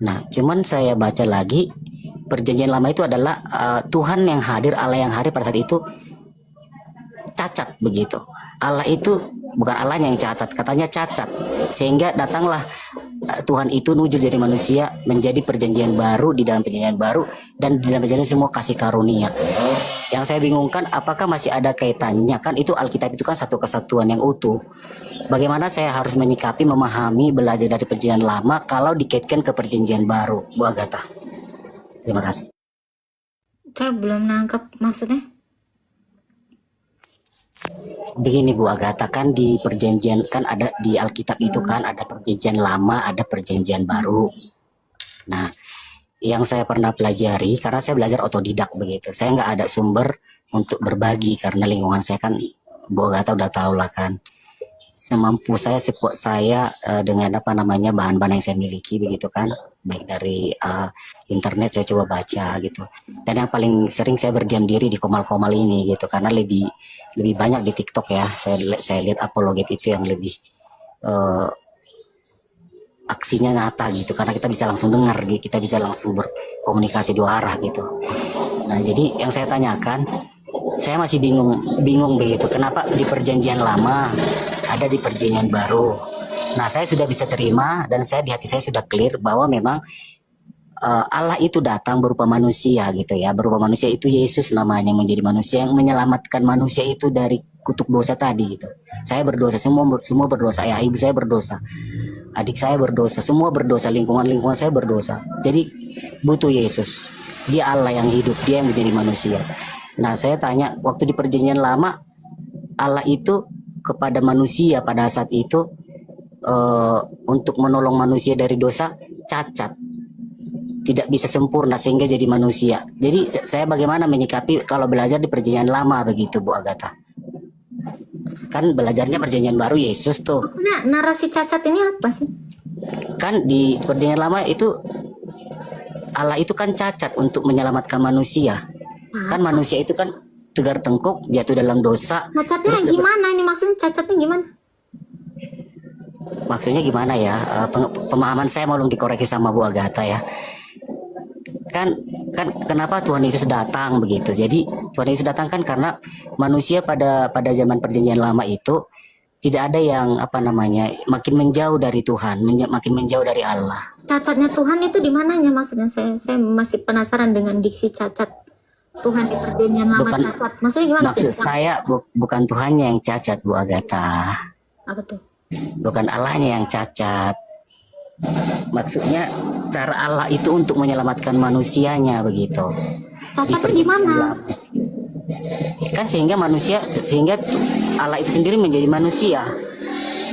Nah, cuman saya baca lagi, perjanjian lama itu adalah Tuhan yang hadir, Allah yang hadir pada saat itu cacat begitu. Allah itu bukan Allahnya yang cacat, katanya cacat. Sehingga datanglah Tuhan itu nujul jadi manusia, menjadi perjanjian baru, di dalam perjanjian baru, dan di dalam perjanjian semua kasih karunia. Yang saya bingungkan, apakah masih ada kaitannya? Kan itu Alkitab itu kan satu kesatuan yang utuh. Bagaimana saya harus menyikapi, memahami, belajar dari perjanjian lama kalau dikaitkan ke perjanjian baru, Bu Agatha? Terima kasih. Saya belum nangkep maksudnya. Begini Bu Agatha, kan di perjanjian, kan ada di Alkitab itu kan ada perjanjian lama, ada perjanjian baru. Nah, yang saya pernah pelajari, karena saya belajar otodidak begitu, saya nggak ada sumber untuk berbagi karena lingkungan saya kan, Bu Agatha udah tahu lah kan, semampu saya, sekuat saya dengan bahan-bahan yang saya miliki begitu kan, baik dari internet saya coba baca gitu. Dan yang paling sering saya berdiam diri di komal-komal ini gitu, karena lebih banyak di TikTok ya, saya lihat apologet itu yang lebih aksinya nyata gitu, karena kita bisa langsung dengar, kita bisa langsung berkomunikasi dua arah gitu. Nah, jadi yang saya tanyakan, saya masih bingung begitu, kenapa di perjanjian lama ada di perjanjian baru. Nah, saya sudah bisa terima dan di hati saya sudah clear bahwa memang Allah itu datang berupa manusia gitu ya, berupa manusia itu Yesus namanya, menjadi manusia yang menyelamatkan manusia itu dari kutuk dosa tadi gitu. Saya berdosa, semua berdosa, ayah ibu saya berdosa, adik saya berdosa, semua berdosa, lingkungan saya berdosa. Jadi butuh Yesus, dia Allah yang hidup, dia yang menjadi manusia. Nah, saya tanya, waktu di perjanjian lama Allah itu kepada manusia pada saat itu untuk menolong manusia dari dosa cacat, tidak bisa sempurna sehingga jadi manusia. Jadi saya bagaimana menyikapi kalau belajar di perjanjian lama begitu Bu Agatha? Kan belajarnya perjanjian baru Yesus tuh. Nah, narasi cacat ini apa sih? Kan di perjanjian lama itu Allah itu kan cacat untuk menyelamatkan manusia. Kan manusia itu kan tegar tengkuk, jatuh dalam dosa. Cacatnya gimana ini, maksudnya cacatnya gimana? Maksudnya gimana ya? Pemahaman saya mau dikoreksi sama Bu Agatha ya. Kan kenapa Tuhan Yesus datang begitu? Jadi Tuhan Yesus datang kan karena manusia pada zaman perjanjian lama itu tidak ada yang makin menjauh dari Tuhan, makin menjauh dari Allah. Cacatnya Tuhan itu di mananya maksudnya? Saya masih penasaran dengan diksi cacat Tuhan di perjanjian lama cacat. Maksudnya gimana? Maksud saya bukan Tuhannya yang cacat Bu Agatha. Apa tuh? Bukan Allahnya yang cacat. Maksudnya cara Allah itu untuk menyelamatkan manusianya begitu. Cacatnya di mana? Kan sehingga Allah itu sendiri menjadi manusia.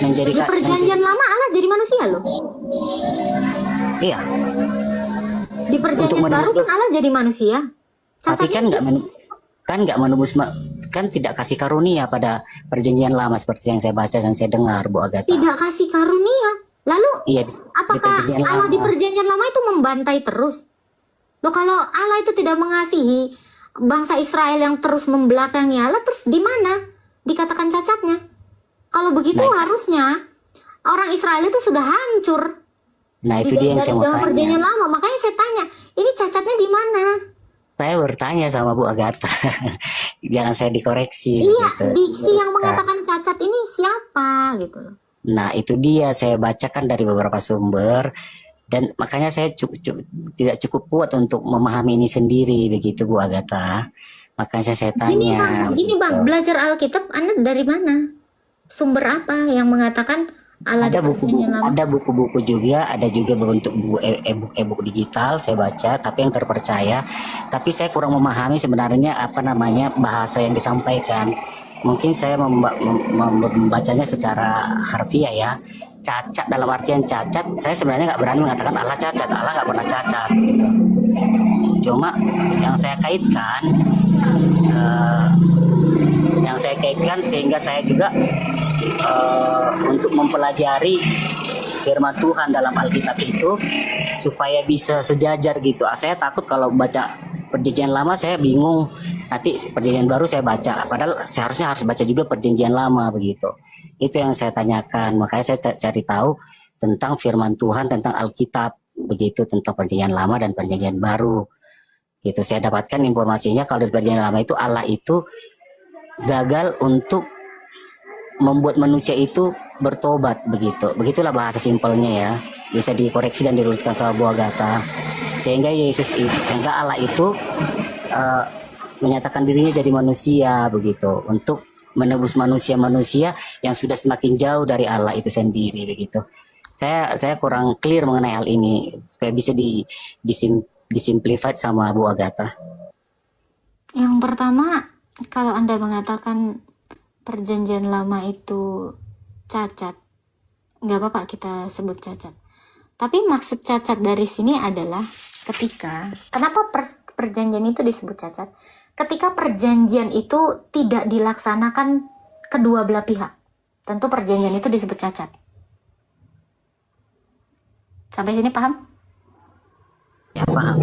Di perjanjian lama Allah jadi manusia loh. Iya. Di perjanjian baru kan Allah jadi manusia. Tapi kan nggak menembus, kan tidak kasih karunia pada perjanjian lama seperti yang saya baca dan saya dengar Bu Agatha. Tidak kasih karunia. Lalu iya, apakah Allah di perjanjian lama itu membantai terus? Loh, kalau Allah itu tidak mengasihi bangsa Israel yang terus membelakangi Allah, terus di mana dikatakan cacatnya? Kalau begitu harusnya orang Israel itu sudah hancur. Nah, itu dia yang saya mau tanya. Perjanjian lama, makanya saya tanya, ini cacatnya di mana? Saya bertanya sama Bu Agatha, jangan saya dikoreksi. Iya, gitu. diksi yang Terus, mengatakan cacat ini siapa gitu loh. nah itu dia, saya bacakan dari beberapa sumber dan makanya saya tidak cukup kuat untuk memahami ini sendiri begitu Bu Agatha. Makanya saya tanya. Gini bang, belajar Alkitab Anda dari mana? Sumber apa yang mengatakan Allah Ada di Perjanjian Lama? ada buku-buku juga, ada juga bentuk buku e-book digital saya baca, tapi yang terpercaya. Tapi saya kurang memahami sebenarnya apa namanya bahasa yang disampaikan. Mungkin saya membacanya secara harfiah ya. Cacat dalam artian cacat, saya sebenarnya nggak berani mengatakan Allah cacat, Allah nggak pernah cacat. Gitu. Cuma yang saya kaitkan, sehingga saya juga untuk mempelajari firman Tuhan dalam Alkitab itu supaya bisa sejajar gitu. Saya takut kalau baca Perjanjian Lama saya bingung, nanti Perjanjian Baru saya baca, padahal seharusnya harus baca juga Perjanjian Lama begitu. Itu yang saya tanyakan, makanya saya cari tahu tentang firman Tuhan, tentang Alkitab begitu, tentang Perjanjian Lama dan Perjanjian Baru gitu. Saya dapatkan informasinya kalau di Perjanjian Lama itu Allah itu gagal untuk membuat manusia itu bertobat begitu. Begitulah bahasa simpelnya ya. Bisa dikoreksi dan diluruskan sama Bu Agatha. Sehingga Allah itu menyatakan dirinya jadi manusia begitu untuk menebus manusia-manusia yang sudah semakin jauh dari Allah itu sendiri begitu. Saya kurang clear mengenai hal ini supaya bisa disimplified sama Bu Agatha. Yang pertama, kalau Anda mengatakan Perjanjian Lama itu cacat, nggak apa-apa kita sebut cacat. Tapi maksud cacat dari sini adalah kenapa perjanjian itu disebut cacat? Ketika perjanjian itu tidak dilaksanakan kedua belah pihak, tentu perjanjian itu disebut cacat. Sampai sini paham? Ya, paham.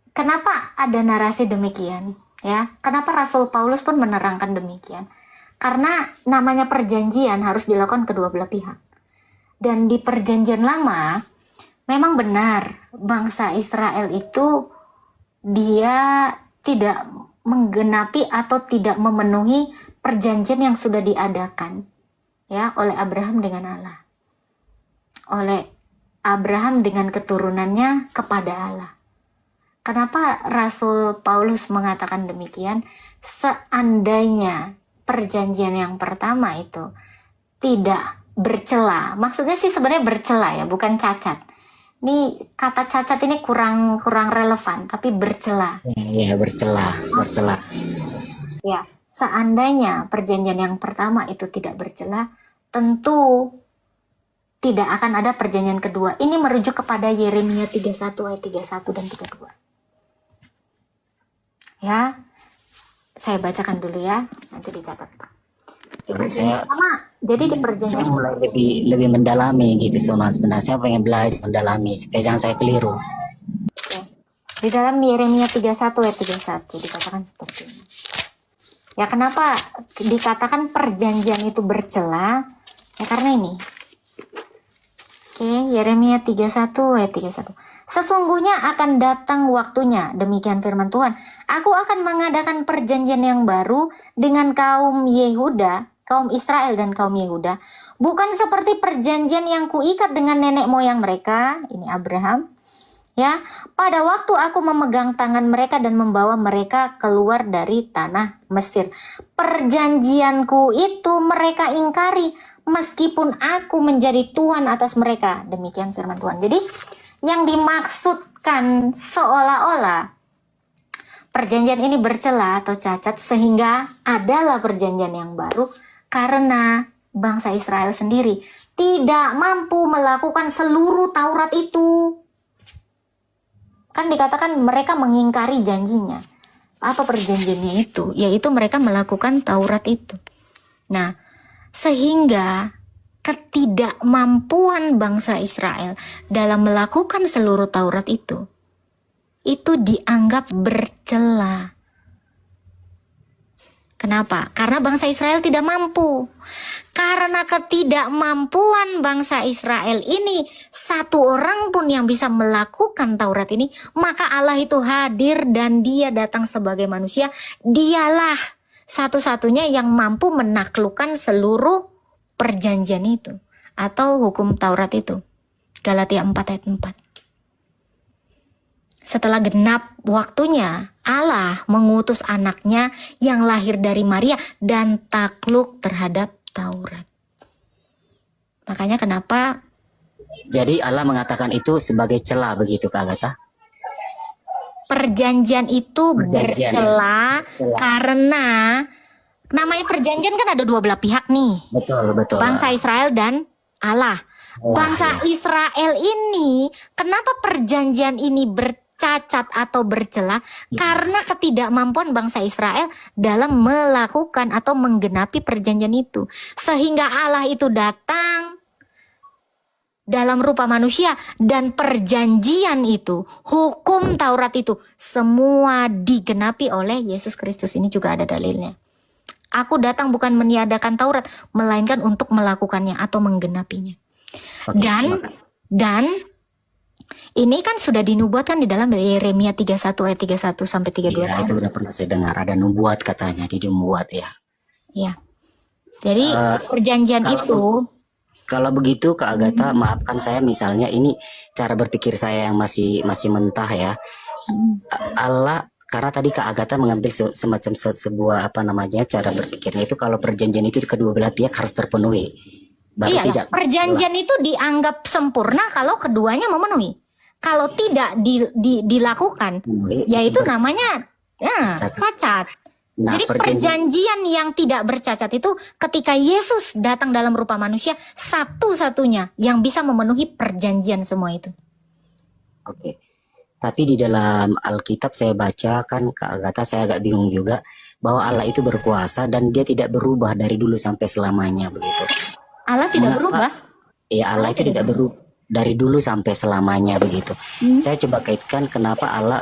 Kenapa ada narasi demikian? Ya, kenapa Rasul Paulus pun menerangkan demikian? Karena namanya perjanjian harus dilakukan kedua belah pihak. Dan di Perjanjian Lama memang benar bangsa Israel itu dia tidak menggenapi atau tidak memenuhi perjanjian yang sudah diadakan ya oleh Abraham dengan Allah. Oleh Abraham dengan keturunannya kepada Allah. Kenapa Rasul Paulus mengatakan demikian? Seandainya perjanjian yang pertama itu tidak bercela, maksudnya sih sebenarnya bercela ya, bukan cacat. Ini kata cacat ini kurang relevan, tapi bercela. Ya, bercela. Ya, seandainya perjanjian yang pertama itu tidak bercela, tentu tidak akan ada perjanjian kedua. Ini merujuk kepada Yeremia 31 ayat 31 dan 32. Ya, saya bacakan dulu ya, nanti dicatat Pak. Jadi di perjanjian saya mulai lebih mendalami gitu sebenarnya saya pengen belajar mendalami supaya jangan saya keliru. Ya. Di dalam Yeremia 31 ayat 31 dikatakan seperti ini. Ya, kenapa dikatakan perjanjian itu bercela? Ya karena ini. Yeremia 31 ayat 31. Sesungguhnya akan datang waktunya, demikian firman Tuhan. Aku akan mengadakan perjanjian yang baru dengan kaum Yehuda, kaum Israel dan kaum Yehuda. Bukan seperti perjanjian yang kuikat dengan nenek moyang mereka, ini Abraham. Ya, pada waktu aku memegang tangan mereka dan membawa mereka keluar dari tanah Mesir. Perjanjianku itu mereka ingkari meskipun aku menjadi Tuhan atas mereka. Demikian firman Tuhan. Jadi yang dimaksudkan seolah-olah perjanjian ini bercela atau cacat sehingga adalah perjanjian yang baru karena bangsa Israel sendiri tidak mampu melakukan seluruh Taurat itu. Kan dikatakan mereka mengingkari janjinya. Apa perjanjiannya itu? Yaitu mereka melakukan Taurat itu. Nah, sehingga ketidakmampuan bangsa Israel dalam melakukan seluruh Taurat itu dianggap bercela. Kenapa? Karena bangsa Israel tidak mampu. Karena ketidakmampuan bangsa Israel ini, satu orang pun yang bisa melakukan Taurat ini, maka Allah itu hadir dan dia datang sebagai manusia. Dialah satu-satunya yang mampu menaklukkan seluruh perjanjian itu atau hukum Taurat itu. Galatia 4 ayat 4. Setelah genap waktunya, Allah mengutus anaknya yang lahir dari Maria dan takluk terhadap Taurat. Makanya kenapa? Jadi Allah mengatakan itu sebagai celah begitu Kak Agatha? Perjanjian itu bercela karena namanya perjanjian kan ada dua belah pihak nih. Betul. Bangsa Israel dan Allah. Bangsa Israel ini, kenapa perjanjian ini bercacat atau bercela? Karena ketidakmampuan bangsa Israel dalam melakukan atau menggenapi perjanjian itu. Sehingga Allah itu datang dalam rupa manusia dan perjanjian itu, hukum Taurat itu semua digenapi oleh Yesus Kristus. Ini juga ada dalilnya. Aku datang bukan meniadakan Taurat, melainkan untuk melakukannya atau menggenapinya. Dan ini kan sudah dinubuatkan di dalam Yeremia 31 ayat 31 sampai 32. Iya, itu udah pernah saya dengar, ada nubuat katanya, di nubuat ya. Iya. Jadi perjanjian itu. Kalau begitu Kak Agatha, maafkan saya misalnya ini cara berpikir saya yang masih mentah ya. Allah, karena tadi Kak Agatha mengambil semacam sebuah cara berpikirnya itu kalau perjanjian itu kedua belah pihak harus terpenuhi. Iya, perjanjian itu dianggap sempurna kalau keduanya memenuhi. Kalau tidak dilakukan, yaitu namanya cacat. Nah, jadi perjanjian yang tidak bercacat itu ketika Yesus datang dalam rupa manusia, satu-satunya yang bisa memenuhi perjanjian semua itu. Oke. Tapi di dalam Alkitab saya baca kan Kak Agatha, saya agak bingung juga bahwa Allah itu berkuasa dan dia tidak berubah dari dulu sampai selamanya begitu. Allah tidak berubah. Iya, Allah itu tidak berubah dari dulu sampai selamanya begitu. Saya coba kaitkan kenapa Allah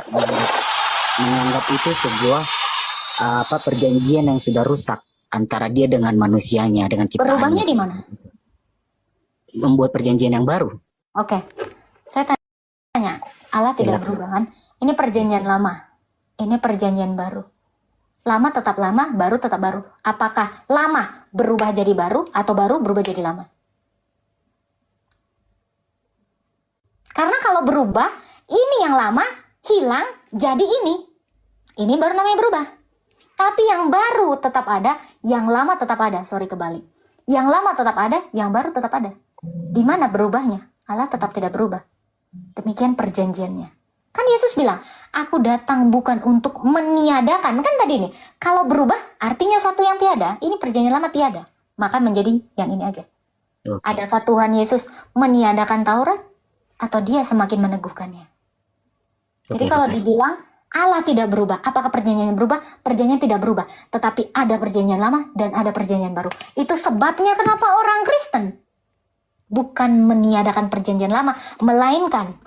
menganggap itu sebuah perjanjian yang sudah rusak antara dia dengan manusianya, dengan ciptaannya. Berubahnya di mana? Membuat perjanjian yang baru. Oke. Saya tanya, Allah tidak berubah kan? Ini perjanjian lama. Ini perjanjian baru. Lama tetap lama, baru tetap baru. Apakah lama berubah jadi baru atau baru berubah jadi lama? Karena kalau berubah, ini yang lama hilang jadi ini. Ini baru namanya berubah. Tapi yang baru tetap ada, yang lama tetap ada. Sorry, kebalik. Yang lama tetap ada, yang baru tetap ada. Di mana berubahnya? Allah tetap tidak berubah. Demikian perjanjiannya. Kan Yesus bilang, aku datang bukan untuk meniadakan. Kan tadi nih, kalau berubah artinya satu yang tiada. Ini perjanjian lama tiada. Maka menjadi yang ini aja. Adakah Tuhan Yesus meniadakan Taurat? Atau dia semakin meneguhkannya? Jadi kalau dibilang Allah tidak berubah, apakah perjanjiannya berubah? Perjanjian tidak berubah. Tetapi ada perjanjian lama dan ada perjanjian baru. Itu sebabnya kenapa orang Kristen bukan meniadakan perjanjian lama, melainkan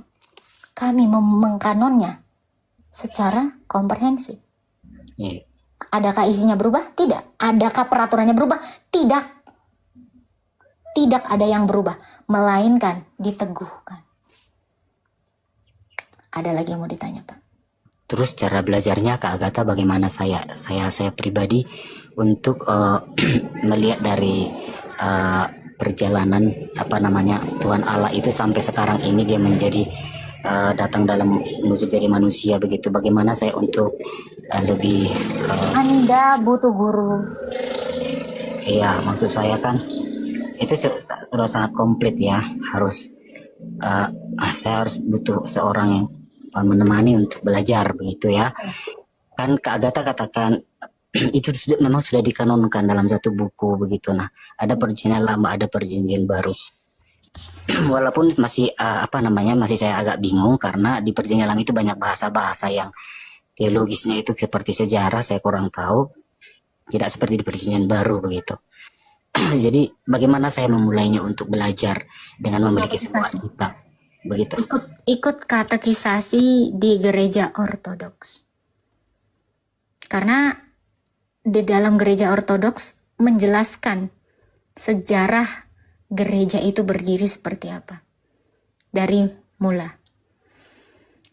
kami mengkanonnya secara komprehensif. Adakah isinya berubah? Tidak. Adakah peraturannya berubah? Tidak. Tidak ada yang berubah, melainkan diteguhkan. Ada lagi yang mau ditanya, Pak? Terus cara belajarnya Kak Agatha bagaimana saya pribadi untuk melihat dari perjalanan Tuhan Allah itu sampai sekarang ini dia menjadi datang dalam menuju jadi manusia begitu. Bagaimana saya untuk lebih Anda butuh guru. Iya, maksud saya kan itu sudah sangat komplit ya. Harus saya harus butuh seorang yang menemani untuk belajar begitu ya. Kan Kak Agatha katakan itu memang sudah dikanonkan dalam satu buku begitu. Nah, ada perjanjian lama, ada perjanjian baru. Walaupun masih masih saya agak bingung karena di perjanjian lama itu banyak bahasa-bahasa yang teologisnya itu seperti sejarah, saya kurang tahu. Tidak seperti di perjanjian baru begitu. Jadi bagaimana saya memulainya untuk belajar dengan memiliki sebuah kitab begitu? Ikut katekisasi di gereja ortodoks. Karena di dalam gereja ortodoks menjelaskan sejarah gereja itu berdiri seperti apa dari mula.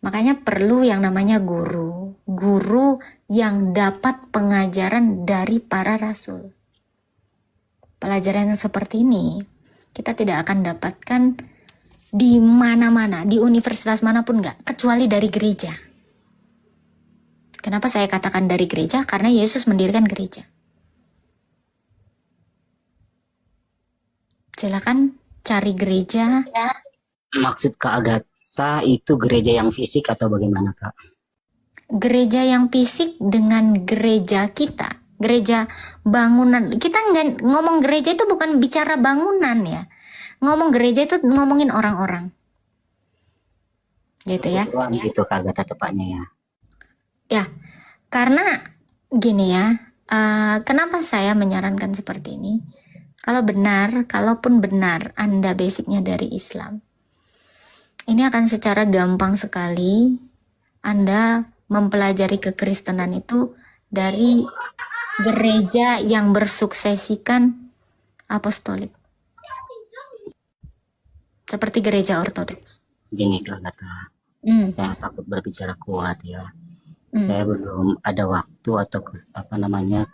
Makanya perlu yang namanya guru yang dapat pengajaran dari para rasul. Pelajaran yang seperti ini kita tidak akan dapatkan di mana-mana, di universitas manapun enggak, kecuali dari gereja. Kenapa saya katakan dari gereja? Karena Yesus mendirikan gereja. Silakan cari gereja. Maksud Kak Agatha itu gereja yang fisik atau bagaimana Kak? Gereja yang fisik dengan gereja kita. Gereja bangunan. Kita nggak ngomong gereja itu bukan bicara bangunan ya. Ngomong gereja itu ngomongin orang-orang. Gitu ya. Gitu Kak Agatha tepatnya ya. Ya, karena gini ya, kenapa saya menyarankan seperti ini? Kalaupun benar Anda basicnya dari Islam, ini akan secara gampang sekali Anda mempelajari kekristenan itu dari gereja yang bersuksesikan apostolik. Seperti gereja ortodoks. Gini Kak Agatha, saya takut berbicara kuat ya. Saya belum ada waktu atau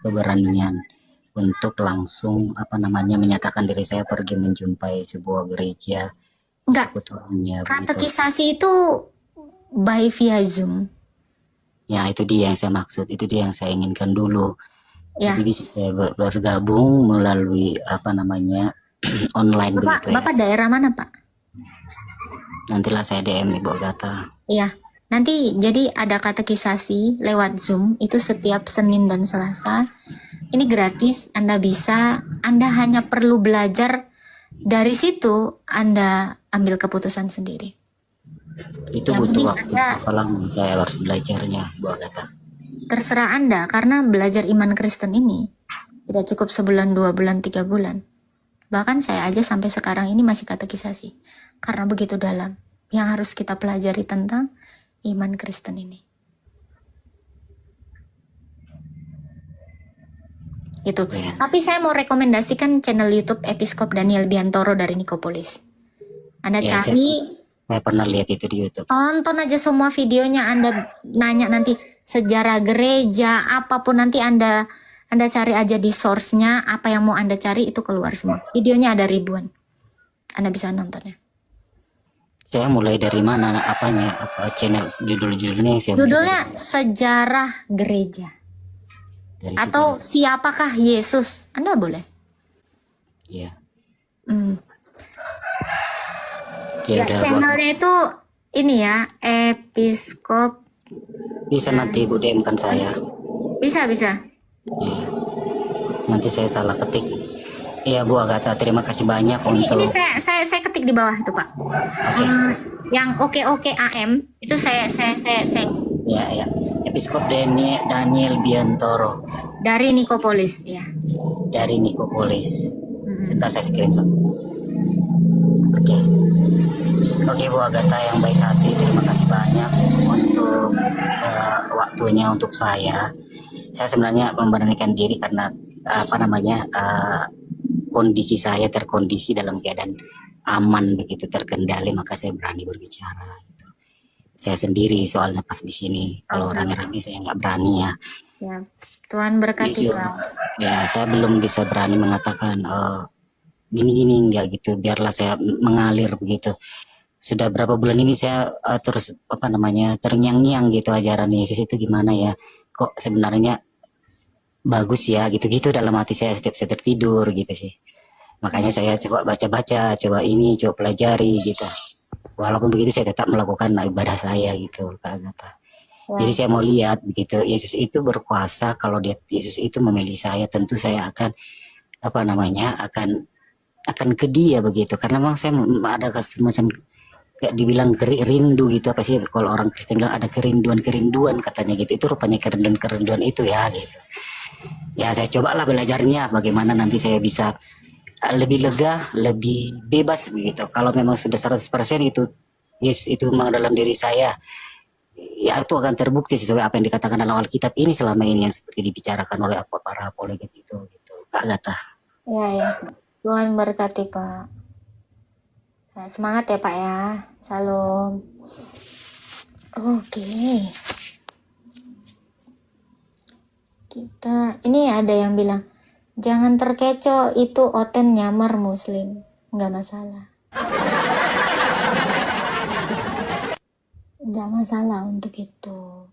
keberanian untuk langsung menyatakan diri saya pergi menjumpai sebuah gereja. Enggak. Katekisasi itu by via Zoom. Ya itu dia yang saya maksud, itu dia yang saya inginkan dulu. Ya. Jadi bisa saya bergabung melalui online begitu ya. Bapak daerah mana Pak? Nantilah saya DM Ibu Agatha. Iya. Nanti jadi ada katekisasi lewat Zoom itu setiap Senin dan Selasa. Ini gratis, Anda hanya perlu belajar, dari situ Anda ambil keputusan sendiri. Itu yang butuh waktu berapa lama saya harus belajarnya Bu Agatha? Terserah Anda, karena belajar iman Kristen ini tidak cukup sebulan, 2 bulan, 3 bulan. Bahkan saya aja sampai sekarang ini masih katekisasi. Karena begitu dalam yang harus kita pelajari tentang iman Kristen ini. Itu. Tapi saya mau rekomendasikan channel YouTube Episkop Daniel Biantoro dari Nikopolis. Anda Ya, cari, saya pernah lihat itu di YouTube. tonton aja semua videonya. Anda nanya nanti sejarah gereja, apapun nanti Anda cari aja di source-nya, apa yang mau Anda cari itu keluar semua. Videonya ada ribuan. Anda bisa nontonnya. Saya mulai dari mana channel judul-judulnya yang saya Judulnya Sejarah Gereja. Atau Siapakah Yesus? Anda boleh. Iya. Ya, channelnya itu ini ya, Episkop. Bisa nanti Ibu DM kan saya. Bisa. Ya. Nanti saya salah ketik. Iya Bu Agatha, terima kasih banyak untuk. Ini saya ketik di bawah itu Pak. Yang oke AM itu saya. Ya. Episkop Daniel Biantoro. Dari Nikopolis ya. Dari Nikopolis. Sebentar saya screenshot. Oke Bu Agatha yang baik hati, terima kasih banyak untuk waktunya untuk saya. Saya sebenarnya memberanikan diri karena kondisi saya terkondisi dalam keadaan aman begitu, terkendali, maka saya berani berbicara gitu. Saya sendiri soalnya pas di sini, kalau rame-rame saya nggak berani ya. Ya, Tuhan berkati Jujur, kau. ya saya belum bisa berani mengatakan gini-gini nggak gitu, biarlah saya mengalir begitu. Sudah berapa bulan ini saya terus terngiang-ngiang gitu, ajaran Yesus itu gimana ya, kok sebenarnya bagus ya gitu-gitu dalam hati saya setiap saya tertidur gitu sih. Makanya saya coba baca-baca, coba pelajari gitu. Walaupun begitu saya tetap melakukan ibadah saya gitu Kak Agatha. Jadi saya mau lihat begitu, Yesus itu berkuasa. Kalau Yesus itu memilih saya, tentu saya akan akan ke dia begitu. Karena memang saya ada semacam kayak dibilang rindu gitu, apa sih kalau orang Kristen bilang ada kerinduan katanya gitu. Itu rupanya kerinduan itu ya gitu. Ya saya cobalah belajarnya bagaimana nanti saya bisa lebih lega, lebih bebas begitu. Kalau memang sudah 100% itu Yesus itu memang dalam diri saya, ya itu akan terbukti sesuai apa yang dikatakan dalam Alkitab ini selama ini yang seperti dibicarakan oleh para apologet itu gitu. Kak Agatha. Ya. Tuhan berkati Pak. Nah, semangat ya Pak ya. Salam. Oke. Ini ada yang bilang, jangan terkecoh, itu oten nyamar muslim. Nggak masalah. Nggak masalah untuk itu.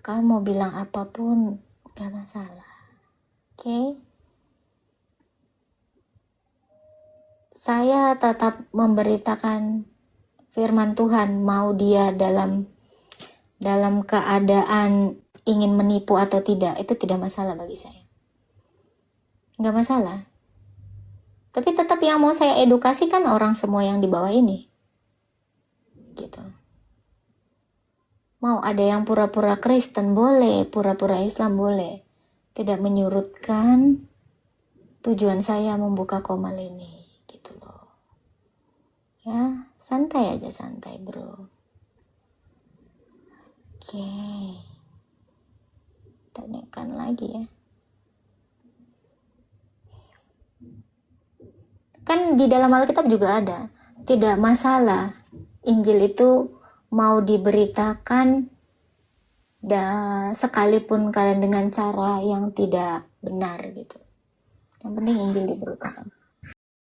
Kamu mau bilang apapun, nggak masalah. Oke? Saya tetap memberitakan firman Tuhan, mau dia dalam keadaan ingin menipu atau tidak, itu tidak masalah bagi saya. Nggak masalah. Tapi tetap yang mau saya edukasi kan orang semua yang di bawah ini. Gitu. Mau ada yang pura-pura Kristen boleh, pura-pura Islam boleh. Tidak menyurutkan tujuan saya membuka komal ini. Gitu loh. Ya, santai aja, santai bro. Oke. Tanyakan lagi ya. Kan di dalam Alkitab juga ada, tidak masalah Injil itu mau diberitakan sekalipun kalian dengan cara yang tidak benar gitu. Yang penting Injil diberitakan.